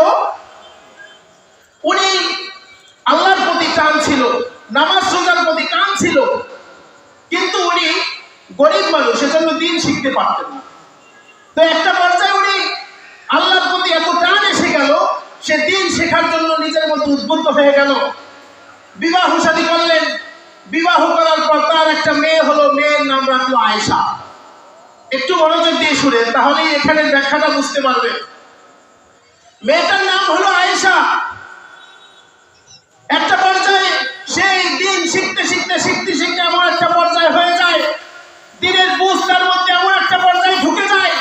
উনি আল্লাহর প্রতি টান ছিল, নামাজ রোজার প্রতি টান ছিল, কিন্তু উনি গরিব মানুষ, সেজন্য দিন শিখতে পারতেন না। তো একটা পর্যায়ে উনি আল্লাহর প্রতি এত টান এসে গেল, সে দিন শেখার জন্য নিজের মধ্যে উদ্বুদ্ধ হয়ে গেল। বিবাহ শাদী করলেন। বিবাহ করার পর তার একটা মেয়ে হলো, মেয়ের নাম রাখলো আয়েশা। একটু মনোযোগ দিয়ে শুনেন, তাহলেই এখানে ব্যাখ্যাটা বুঝতে পারবেন। মেয়েটার নাম হলো আয়েশা। একটা পর্যায়ে সেই দিন শিখতে শিখতে শিখতে শিখতে এমন একটা পর্যায়ে হয়ে যায়, দিনের বুঝ তার মধ্যে এমন একটা পর্যায়ে ঢুকে যায়,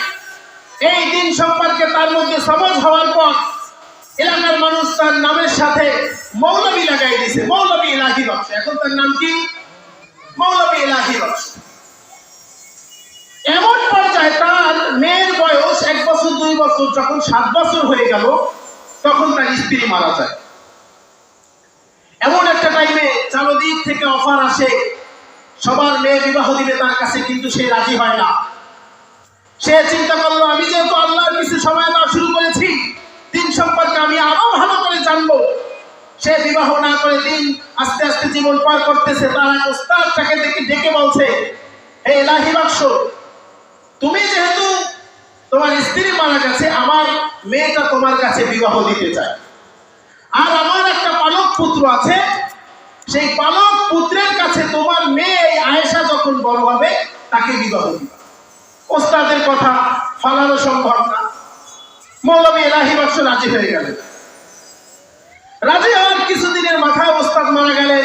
এই দিন সম্পর্কে তার মধ্যে সমাজ হওয়ার পর এলাকার মানুষ তার নামের সাথে মৌলবী লাগাই দিয়েছে, মৌলবী এলাহি বক্স। এখন তার নাম কি? মৌলবী এলাহি বক্স। এমন পর্যায়ে তার মেয়ের বয়স 1 বছর 2 বছর, যখন 7 বছর হয়ে গেল তখন তার স্ত্রী মারা যায়। এমন একটা টাইমে চারদিক থেকে অফার আসে, সবার মেয়ে বিবাহ দিবে তার কাছে, কিন্তু সে রাজি হয় না। সে চিন্তা করলো আমি যেহেতু আল্লাহর কিছু সময় দেওয়া শুরু করেছি, দিন সম্পর্কে আমি আরো ভালো করে জানবো। সে বিবাহ না করে দিন আস্তে আস্তে জীবন পার করতেছে। তার এক ওস্তাদ তাকে ডেকে বলছে, হে এলাহি বাক্স, তুমি যেহেতু তোমার স্ত্রী মারা গেছে, আমার মেয়েটা তোমার কাছে বিবাহ দিতে চায়, আর আমার একটা পালক পুত্র আছে, সেই পালক পুত্রের কাছে তোমার মেয়ে আয়েশা যখন বড় হবে তাকে বিবাহ দিবা। ওস্তাদের কথা ফালানো সম্ভব না। মৌলবী এলাহি বাক্স রাজি হয়ে গেলেন। রাজি হওয়ার কিছুদিনের মাথায় ওস্তাদ মারা গেলেন।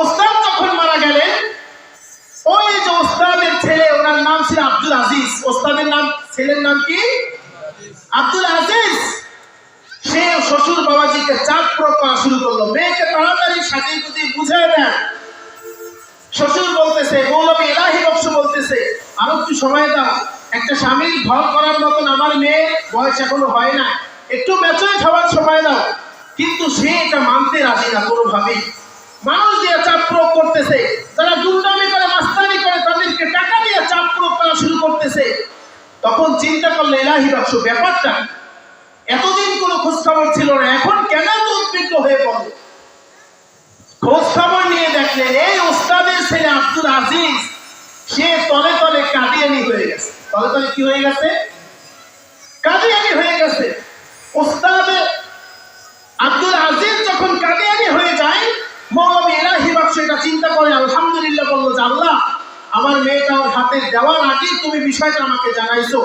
ওস্তাদ যখন মারা গেলেন ওস্তাদের নাম, ছেলের নাম কি? আব্দুল আজিজ। সে শ্বশুর বাবাজিকে চাপ প্রয়োগ করা শুরু করলো, মেয়েকে তাড়াতাড়ি সাজিয়ে গুজিয়ে বুঝিয়ে দেন। শ্বশুর বলতেছে, মৌলভী এলাহি বক্স বলতেছে, আরো একটু সময় দাও, একটা স্বামীর ঘর করার মতন আমার মেয়ের বয়স এখনো হয় না, একটু ম্যাচুরেট হওয়ার সময় দাও। কিন্তু সে এটা মানতে রাজি না কোনোভাবেই। মানুষ দিয়ে চাপ প্রয়োগ করতেছে, যারা দুর্নামি করে মাস্তানি করে তাদেরকে টাকা দিয়ে চাপ প্রয়োগ করা শুরু করতেছে। তখন চিন্তা করলে এলাহি বক্স ব্যাপারটা, এতদিন কোনো খোঁজ খবর ছিল না, এখন কেন তো উদ্বিগ্ন হয়ে পড়ল? খোঁজ খবর নিয়ে দেখলেন এই ওস্তাদের ছেলে আব্দুল আজিজ, সে তলে তলে কাদিয়ানি হয়ে গেছে। তলে তলে কি হয়ে গেছে? কাদিয়ানি হয়ে গেছে। ওস্তাদ আব্দুল আজিজ যখন কাদিয়ানি হয়ে যায়, মৌলভী এলাহি বক্স এটা চিন্তা করে আলহামদুলিল্লাহ বলল যে আল্লাহ, আমার মেয়েটা ওর হাতে দেওয়ার আগে তুমি বিষয়টা আমাকে জানাইছো,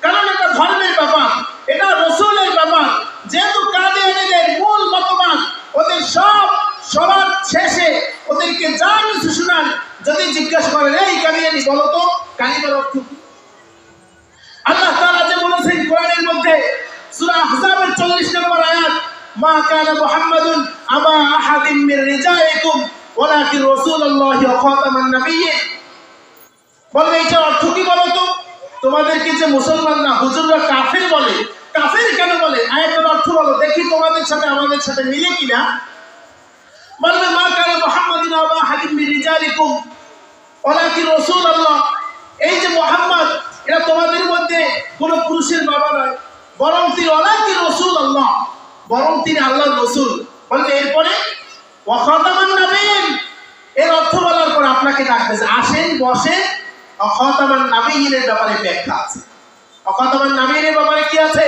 কারণ এটা ধর্মের ব্যাপার, এটা রসুলের ব্যাপার। যেহেতু কাদিয়ানীদের মূল মতবাদ, ওদের সবার শেষে ওদেরকে যা কিছু শুনান, যদি জিজ্ঞাসা করেন এই কাদিয়ানী বলো তো কালিমার অর্থ কি? আল্লাহ তাআলা যে বলেছেন কোরআনের মধ্যে সূরা আহজাবের 40 নম্বর আয়াত, মা কানা মুহাম্মাদুন আবা আহাদিন মির রিজালিকুম ওয়ালাকিন রাসূলুল্লাহি ওয়া খাতামান নাবিয়্যিন। বলে এটা অর্থ কি বলো তো? তোমাদেরকে যে মুসলমান না হুজুররা কাফির বলে, কাফির কেন বলে? আয়াতের অর্থ বলো দেখি, তোমাদের সাথে আমাদের সাথে মিলে কিনা। বলবে মা কানা মুহাম্মাদুন আবা আহাদিন মির রিজালিকুম ওয়ালাকিন রাসূলুল্লাহ, এই যে মুহাম্মদ, এটা তোমাদের মধ্যে কোন পুরুষের বাবা নয়, বরং তিনি ওয়ালাকিন রাসূলুল্লাহ, বরং তিনি আল্লাহর রাসূল। বলতে এরপরে ওয়া খাতামান নাবিয়্যিন, এর অর্থ বলার পর আপনাকে ডাকবে যে আসেন বসেন। ওয়া খাতামান নাবিয়্যিনের ব্যাপারে ব্যাখ্যা আছে। ওয়া খাতামান নাবিয়্যিনের ব্যাপারে কি আছে?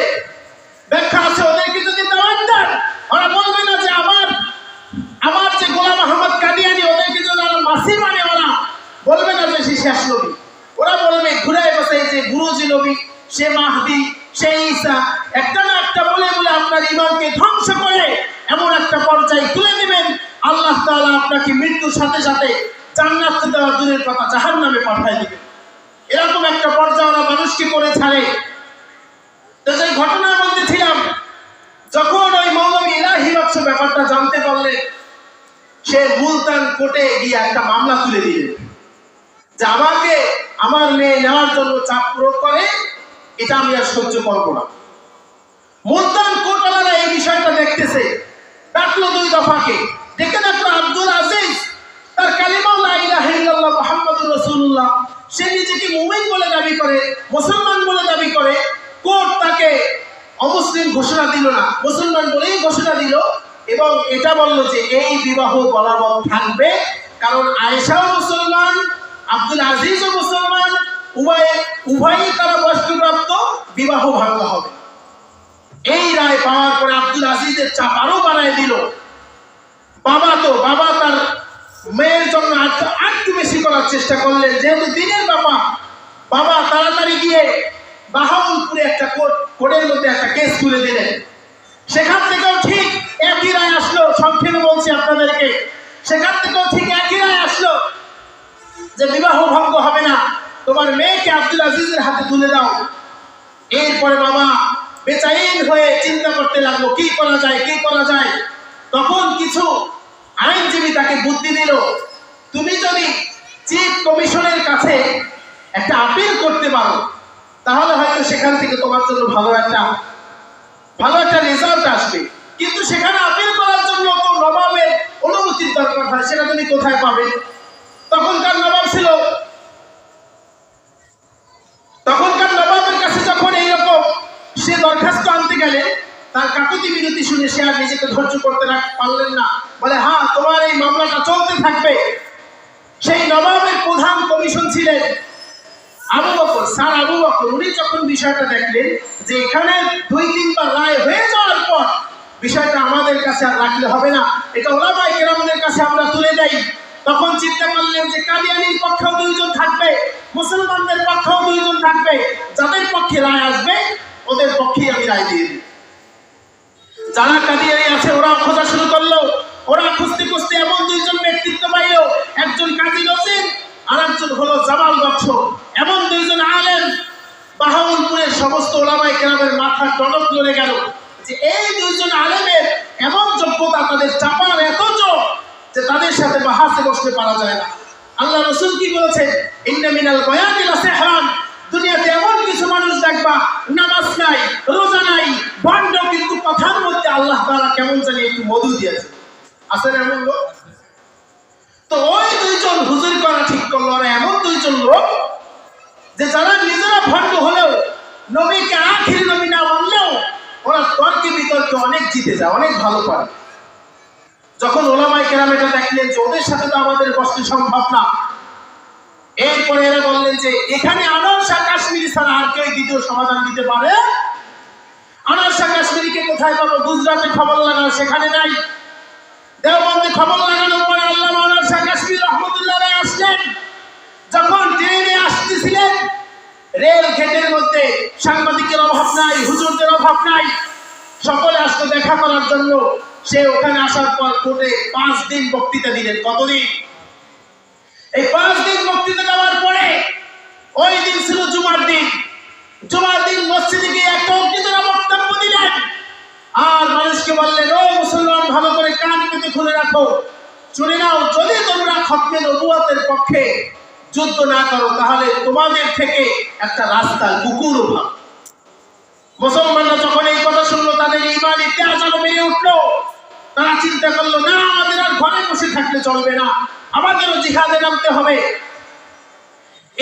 ব্যাখ্যা আছে। ওদেরকে যদি দাওয়াত দেন, ওরা বলবে না যে আমার যে গোলাম আহমদ কাদিয়ানী, ওদেরকে যদি ওরা মাসি মানে, ওরা বলবে না যে সে শেষ নবী, ওরা বলবে ঘুরায় বসে যে গুরুজি নবী, সে মাহদি, সে ঈসা, একটা না একটা বলে বলে আপনার ঈমানকে ধ্বংস করে এমন একটা পর্যায়ে তুলে দিবেন, আল্লাহ তাআলা আপনাকে মৃত্যুর সাথে সাথে জান্নাতে দেওয়া দূরের কথা জাহান্নামে পাঠিয়ে দিবেন। এরকম একটা পর্যায়ে ওরা মানুষকে করে ছাড়ে। তো সেই ঘটনার মধ্যে ছিলাম, যখন ওই মৌলভী এলাহি বক্স ব্যাপারটা জানতে পারলেন, সে মুলতান কোর্টে গিয়ে একটা মামলা তুলে দিলেন যে আমাকে আমার মেয়ে নেওয়ার জন্য চাপ প্রয়োগ করে, এটা আমি আর সহ্য করবো না। মুলতান কোর্টওয়ালারা এই বিষয়টা দেখতেছে, ডাকলো 2 দফাকে, ডেকে ডাকলো আব্দুল আজিজ, তার কালিমা লা ইলাহা ইল্লাল্লাহ মুহাম্মাদুর রাসূলুল্লাহ, সে নিজেকে মুমিন বলে দাবি করে, মুসলমান বলে দাবি করে। কোর্ট তাকে অমুসলিম ঘোষণা দিল না, মুসলমান বলেই ঘোষণা দিল, এবং এটা বলল যে এই বিবাহ বলবৎ থাকবে, কারণ আয়েশাও মুসলমান, আব্দুল আজিজও মুসলমান, উভয়ই তারা বয়স্কপ্রাপ্ত, বিবাহ ভাঙা হবে। এই রায় পাওয়ার পরে আব্দুল আজিজের চাপ আরো বাড়ায় দিল। বাবা তার মেয়ের জন্য আরেকটু বেশি করার চেষ্টা করলেন, যেহেতু দিনের বাবা তাড়াতাড়ি গিয়ে বাহাউলপুরে একটা কোর্টের মধ্যে একটা কেস তুলে দিলেন। সেখান থেকেও ঠিক একই রায় আসলো, সংক্ষেপে বলছি আপনাদেরকে, সেখান থেকেও ঠিক একই রায় আসলো যে বিবাহ ভঙ্গ হবে না, তোমার মেয়েকে আব্দুল আজিজের হাতে তুলে দাও। এরপরে বাবা বেচাইন হয়ে চিন্তা করতে লাগলো কি করা যায়। তখন কিছু আইনজীবী তাকে বুদ্ধি দিল, তুমি যদি চিফ কমিশনের কাছে একটা আপিল করতে পারো, তাহলে হয়তো সেখান থেকে তোমার জন্য ভালো একটা রেজাল্ট আসবে। কিন্তু সেখানে আপিল করার জন্য তো নবাবের অনুমতির দরকার হয়, সেটা তুমি কোথায় পাবে? তখনকার নবাবের কাছে যখন এইরকম সে দরখাস্ত আনতে গেলে, তার কাকুতি বিনতি শুনে সে আর নিজেকে ধৈর্য করতে পারলেন না, বলে হ্যাঁ তোমার এই মামলাটা চলতে থাকবে। সেই নবাবের প্রধান কমিশন ছিলেন আবু বকর। উনি যখন বিষয়টা দেখলেন যে এখানে 2-3 বার রায় হয়ে যাওয়ার পর বিষয়টা আমাদের কাছে আর রাখলে হবে না, এটা ওলামায়ে কেরামদের কাছে আমরা তুলে দেই, তখন চিন্তা করলেন যে কাদিয়ানীর পক্ষেও 2 জন থাকবে, মুসলমানদের পক্ষেও 2 জন থাকবে, যাদের পক্ষে রায় আসবে ওদের পক্ষেই আমি রায় দিয়ে দিই। যারা কাদিয়ানী আছে ওরা খোঁজা শুরু করলো। ওরা খুঁজতে খুঁজতে এমন 2 জন ব্যক্তিত্ব পাইল, একজন কাজী নজির আর একজন হলো জামাল বক্স। এমন 2 জন আলেম বাহাউলপুরের সমস্ত ওলামায়ে কেরামের মাথা টনক লড়ে গেল যে এই দুইজন আলেমের এমন যোগ্যতা, তাদের চাপার এত চোখ যে তাদের সাথে বাহাসে বসতে পারা যায় না। আল্লাহ রাসূল কি বলেছেন? ইন্না মিনাল বায়ানি লাসিহরান, দুনিয়াতে এমন কিছু মানুষ দেখবা নামাজ নাই, রোজা নাই, ভণ্ড, কিন্তু কথার মধ্যে আল্লাহ তাআলা কেমন জানি একটু মধু দিয়েছে। আছে না এমন লোক? তো ওই দুইজন হুজুর করা ঠিক করলো, আর এমন দুইজন লোক যে যারা নিজেরা ভণ্ড হলেও নবীকে আখির নবী না মানলেও ওরা তর্কে বিতর্কে অনেক জিতে যায়, অনেক ভালো পারে। যখন ওলামায়ে কেরাম এটা দেখলেন যে ওদের সাথে তো আমাদের বসতে সম্ভব না, এরপরে এরা বললেন যে এখানে আনোয়ার শাহ কাশ্মীরি ছাড়া আর কেউ দ্বিতীয় সমাধান দিতে পারে? আনোয়ার শাহ কাশ্মীরিকে কোথায় পাবো? গুজরাটে খবর লাগানো, সেখানে নাই। দেওবন্দে খবর লাগানোর পরে আল্লামা আনোয়ার শাহ কাশ্মীরি রাহমাতুল্লাহ আলাইহি আসলেন। যখন ট্রেনে আসতেছিলেন, রেল গেটের মধ্যে সাংবাদিকের অভাব নাই, হুজুরদের অভাব নাই, সকলে আসতো দেখা করার জন্য। সে ওখানে আসার পর কোর্টে 5 দিন বক্তৃতা দিলেন। কতদিন? এই 5 দিন বক্তৃতা দেওয়ার পরে ওই দিন ছিল জুমার দিন। জুমার দিন মসজিদে গিয়ে একটা উত্তেজনা বক্তব্য দিলেন আর মানুষকে বললেন, ও মুসলমান, ভালো করে কান পেতে খুলে রাখো, শুনে নাও, যদি তোমরা খতমে নবুয়তের পক্ষে যুদ্ধ না করো তাহলে তোমাদের থেকে একটা রাস্তা কুকুর ভাব। মুসলমানরা যখন এই কথা শুনলো, তাদের ঈমান ইতিহাস আরো বেড়ে উঠলো। তারা চিন্তা করলো, না, আমাদের আর ঘরে বসে থাকলে চলবে না, আমাদেরও জিহাদে নামতে হবে।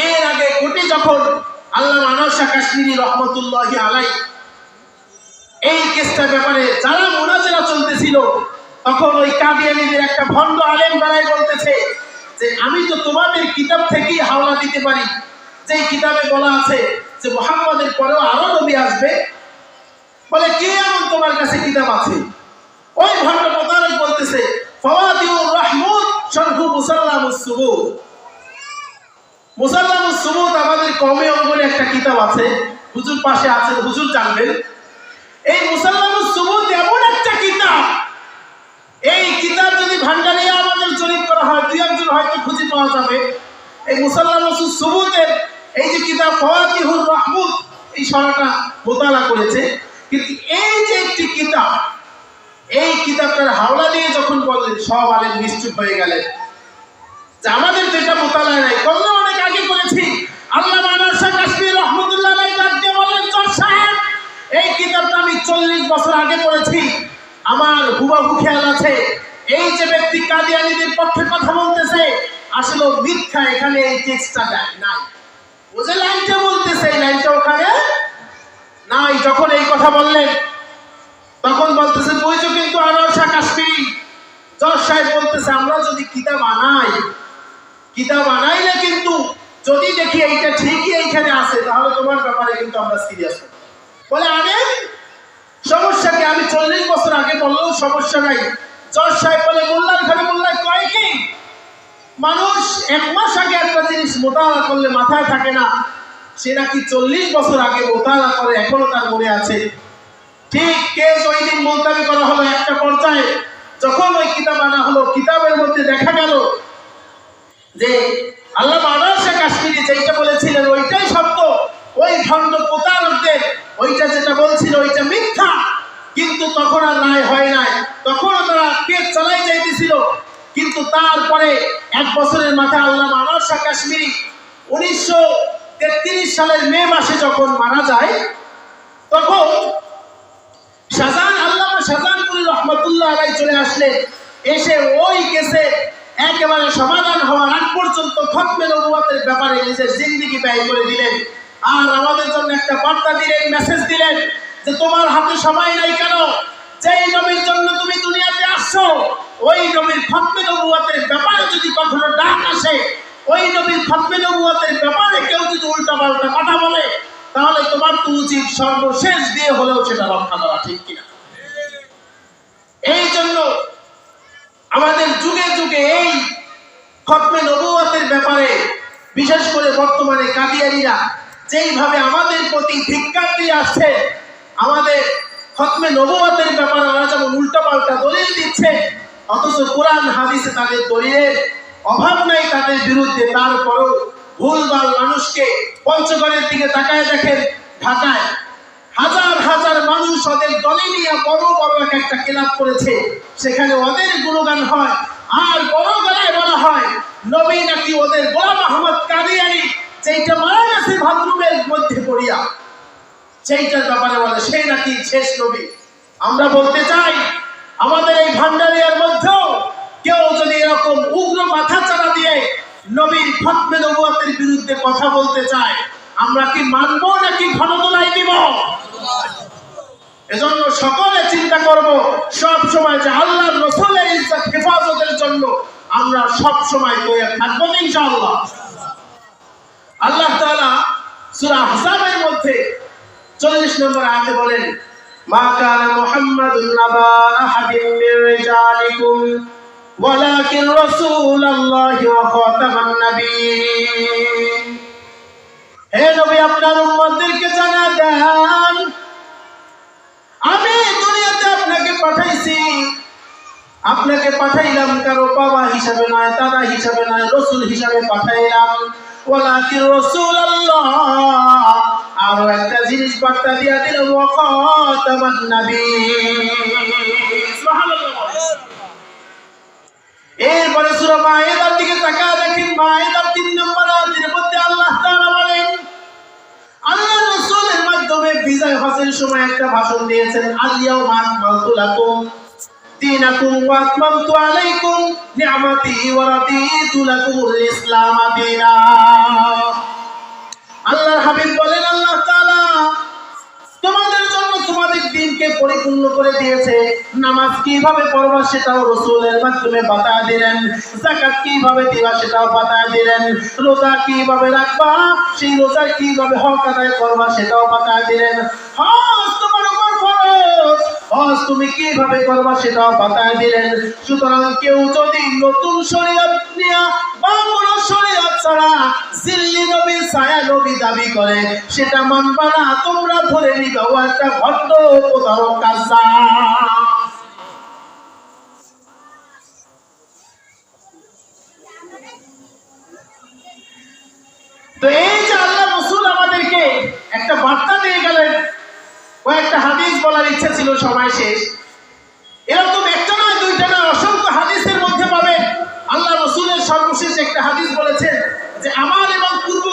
এর আগে কোর্টে যখন আল্লামা আনোয়ার শাহ কাশ্মীরি রহমতুল্লাহি আলাইহি এই কেসটার ব্যাপারে যারা মুনাজারা চলতেছিল, তখন ওই কাদিয়ানীদের একটা ভণ্ড আলেম দাঁড়ায় বলতেছে যে আমি তো তোমাদের কিতাব থেকেই হাওলা দিতে পারি, যেই কিতাবে বলা আছে যে মুহাম্মাদের পরেও আরো নবী আসবে। বলে, কে এমন তোমার কাছে কিতাব আছে? ওই ভণ্ড প্রতারক বলতেছে, ফাওয়াদিউর রাহমুদ শারহু মুসাল্লামুস সুবুত। মুসাল্লামুস সুবুত আমাদের কওমে অঙ্গনে একটা কিতাব আছে, হুজুর পাশে আছে, হুজুর জানবেন। এই মুসাল্লামুস সুবুত এমন একটা কিতাব, এই কিতাব যদি ভান্ডারিয়া আমাদের জরিপ করা হয়, 2-1 হয়তো খুঁজে পাওয়া যাবে। এই মুসাল্লামুস সুবুতের এই যে কিতাব ফাওয়াদিহুর রাহমুদ, এই সরাটা মোতালা করেছে। কিন্তু এই যে একটি কিতাব, এই কিতাবটার হাওলা দিয়ে যখন বললেন, সব আলেম নিশ্চুপ হয়ে গেলেন যে আমাদের যেটা মোতালায় নাই, করলে অনেক আগে করেছি। আল্লামা আনোয়ার শাহ কাশ্মীরি রাহমাতুল্লাহ আলাইহি ডাকতে বলেন, জজ সাহেব, এই কিতাবটা আমি 40 বছর আগে পড়েছি, আমার হুবহু খেয়াল আছে এই যে ব্যক্তি কাদিয়ানীদের পক্ষে কথা বলতেছে আসলে মিথ্যা, এখানে এই টেক্সটটা নাই। ও যে লাইনটা বলতেছে, এই লাইনটা ওখানে নাই। যখন এই কথা বললেন, তখন বলতেছে, বুঝছো কিন্তু আনোয়ার শাহ কাশ্মীরি। জজ সাহেব বলতেছে, আমরা যদি কিতাব আনাইলে কিন্তু যদি দেখি এইটা ঠিকই এইখানে আছে, তাহলে তোমার ব্যাপারে কিন্তু আমরা সিরিয়াস হব। বলে, আনেন, সমস্যা কি? আমি 40 বছর আগে বললেও সমস্যা নাই। জজ সাহেব বলে, মোল্লার ঘরে মোল্লায় কয় কি? মানুষ 1 মাস আগে একটা জিনিস মোতালা করলে মাথায় থাকে না, সে নাকি 40 বছর আগে মোতালা করে এখনো তার মনে আছে। ঠিক কেস ওই দিন মুলতাবি করা হলো। একটা পর্যায়ে যখন ওই কিতাব আনা হলো, কিতাবের মধ্যে দেখা গেল যে আল্লামা আনোয়ার শাহ কাশ্মীরি যেটা বলেছিলেন ওইটাই সত্য, ওই ভণ্ড প্রতারকদের ওইটা যেটা বলছিল ওইটা মিথ্যা। কিন্তু তখন আর রায় হয় নাই, তখন তারা কেস চালাই যাইতেছিল। কিন্তু তারপরে 1 বছরের মাথায় আল্লামা আনোয়ার শাহ কাশ্মীরি 1933 সালের মে মাসে যখন মারা যায়, তখন আল্লামা শাহজাহানপুরী রহমতুল্লাহ আলাইহি চলে আসলেন। এসে ওই কেসে একেবারে সমাধান হওয়ার আগ পর্যন্ত খতমে নবুয়তের ব্যাপারে নিজের জিন্দেগি ব্যয় করে দিলেন। আর আমাদের জন্য একটা বার্তা দিলেন, মেসেজ দিলেন যে তোমার হাতে সময় নাই কেন? যেই নবীর জন্য তুমি দুনিয়াতে আসছো, ওই নবীর খতমে নবুয়তের ব্যাপারে যদি কখনো ডাক আসে, ওই নবীর খতমে নবুয়তের ব্যাপারে কেউ যদি উল্টাপাল্টা কথা বলে, তাহলে তোমার তো উচিত সর্বশেষ দিয়ে হলেও সেটা রক্ষা করা, ঠিক কিনা? এই জন্য আমাদের যুগে যুগে এই খতমে নবুয়তের ব্যাপারে, বিশেষ করে বর্তমানে কাদিয়ানীরা যেইভাবে আমাদের প্রতি ধিক্কার দিয়ে আসছে, আমাদের খতমে নবুয়তের ব্যাপারে ওরা যেমন উল্টাপাল্টা দলিল দিচ্ছে, অথচ কোরআন হাদিসে তাদের দলিলের অভাব নাই তাদের বিরুদ্ধে, তারপরেও ভুলভাল মানুষকে পঞ্চগড়ের দিকে তাকায় দেখেন, ঢাকায় হাজার হাজার মানুষ ওদের দলে নিয়ে বড় বড় একটা ক্লাব করেছে, সেখানে ওদের গুণগান হয় আর বড় গলায় বলা হয় নবী নাকি ওদের গোলাম আহমদ কাদিয়ানী যেটা মারা গেছে বাথরুমের মধ্যে পড়িয়া, সেইটার ব্যাপারে বলে সেই নাকি শেষ নবী। আমরা বলতে চাই আমাদের এই ভান্ডারিয়ার মধ্যেও কেউ যদি এরকম উগ্র মাথা চারা দিয়ে নবীর খতমে নবুয়তের বিরুদ্ধে কথা বলতে চায়, আমরা কি মানবো নাকি ঘনদোলাই দিব? এজন্য সকলে চিন্তা করব সব সময় যে আল্লাহর রাসূলের ইজ্জত হেফাজতের জন্য আমরা সব সময় তৈরি থাকবো ইনশাআল্লাহ। আল্লাহ তাআলা সূরা আহজাবের মধ্যে 40 নম্বর আয়াতে বলেন, মা কানা মুহাম্মাদুন নাবা আহাদিন মির রিজালিকুম ওয়ালাকিন রাসূলুল্লাহি ওয়া খাতামান নাবিয়্যিন। হে নবী, আপনার উম্মতদেরকে জানা দেন আমি দুনিয়াতে আপনাকে পাঠাইছি, আপনাকে পাঠাইলাম কারো বাবা হিসাবে নয়, দাদা হিসাবে নয়, রাসূল হিসাবে পাঠাইলাম। ওয়ালাকিন রাসূলুল্লাহ, আরো একটা জিনিস বার্তা দিয়া দিল, ওয়া খাতামান নাবিয়্যিন। সুবহানাল্লাহ। এরপরে সূরা মায়েদার দিকে তাকায় দেখেন, মায়েদার 3 নম্বর আয়াতের মধ্যে আল্লাহ তাআলা বলেন, আল্লাহ রাসূলের মাধ্যমে বিজয় হজের সময় একটা ভাষণ দিয়েছেন, আল-ইয়াউমা আকমালতু লাকুম দীনাকুম ওয়া আতমামতু আলাইকুম নি'মাতি ওয়া রাদিতু লাকুমুল ইসলাম দীনা। আল্লাহর হাবিব বলেন, আল্লাহ তাআলা তোমাদের জন্য তোমাদের দ্বীনকে পরিপূর্ণ করে দিয়েছে। নামাজ কিভাবে পড়বা সেটাও রাসূলের মাধ্যমে বাতায় দিলেন, যাকাত কিভাবে দিবা সেটাও বাতায় দিলেন, রোজা কিভাবে রাখবা, সেই রোজা কিভাবে হক আদায় করবা সেটাও বাতায় দিলেন, হজ তোমার উপর ফরজ, হজ তুমি কিভাবে করবা সেটাও বাতায় দিলেন। সুতরাং কেউ যদি নতুন শরীয়ত নিয়ে বা কোন শরীয়ত ছাড়া জিল্লি নবী ছায়া নবী দাবি করে, সেটা মানবা না, তোমরা ধরে নিবে ও একটা ভণ্ড প্রতারক কাজা। তো এই যে আল্লাহ রাসূল আমাদেরকে একটা বার্তা দিয়ে গেলেন, ও একটা হাদিস বলার ইচ্ছা ছিল, সময় শেষ। এরকম একটা না দুইটা না, অসংখ্য হাদিসের মধ্যে পাবেন আল্লাহ রাসূলের সর্বশেষ একটা হাদিস বলেছেন যে আমার এবং পূর্ব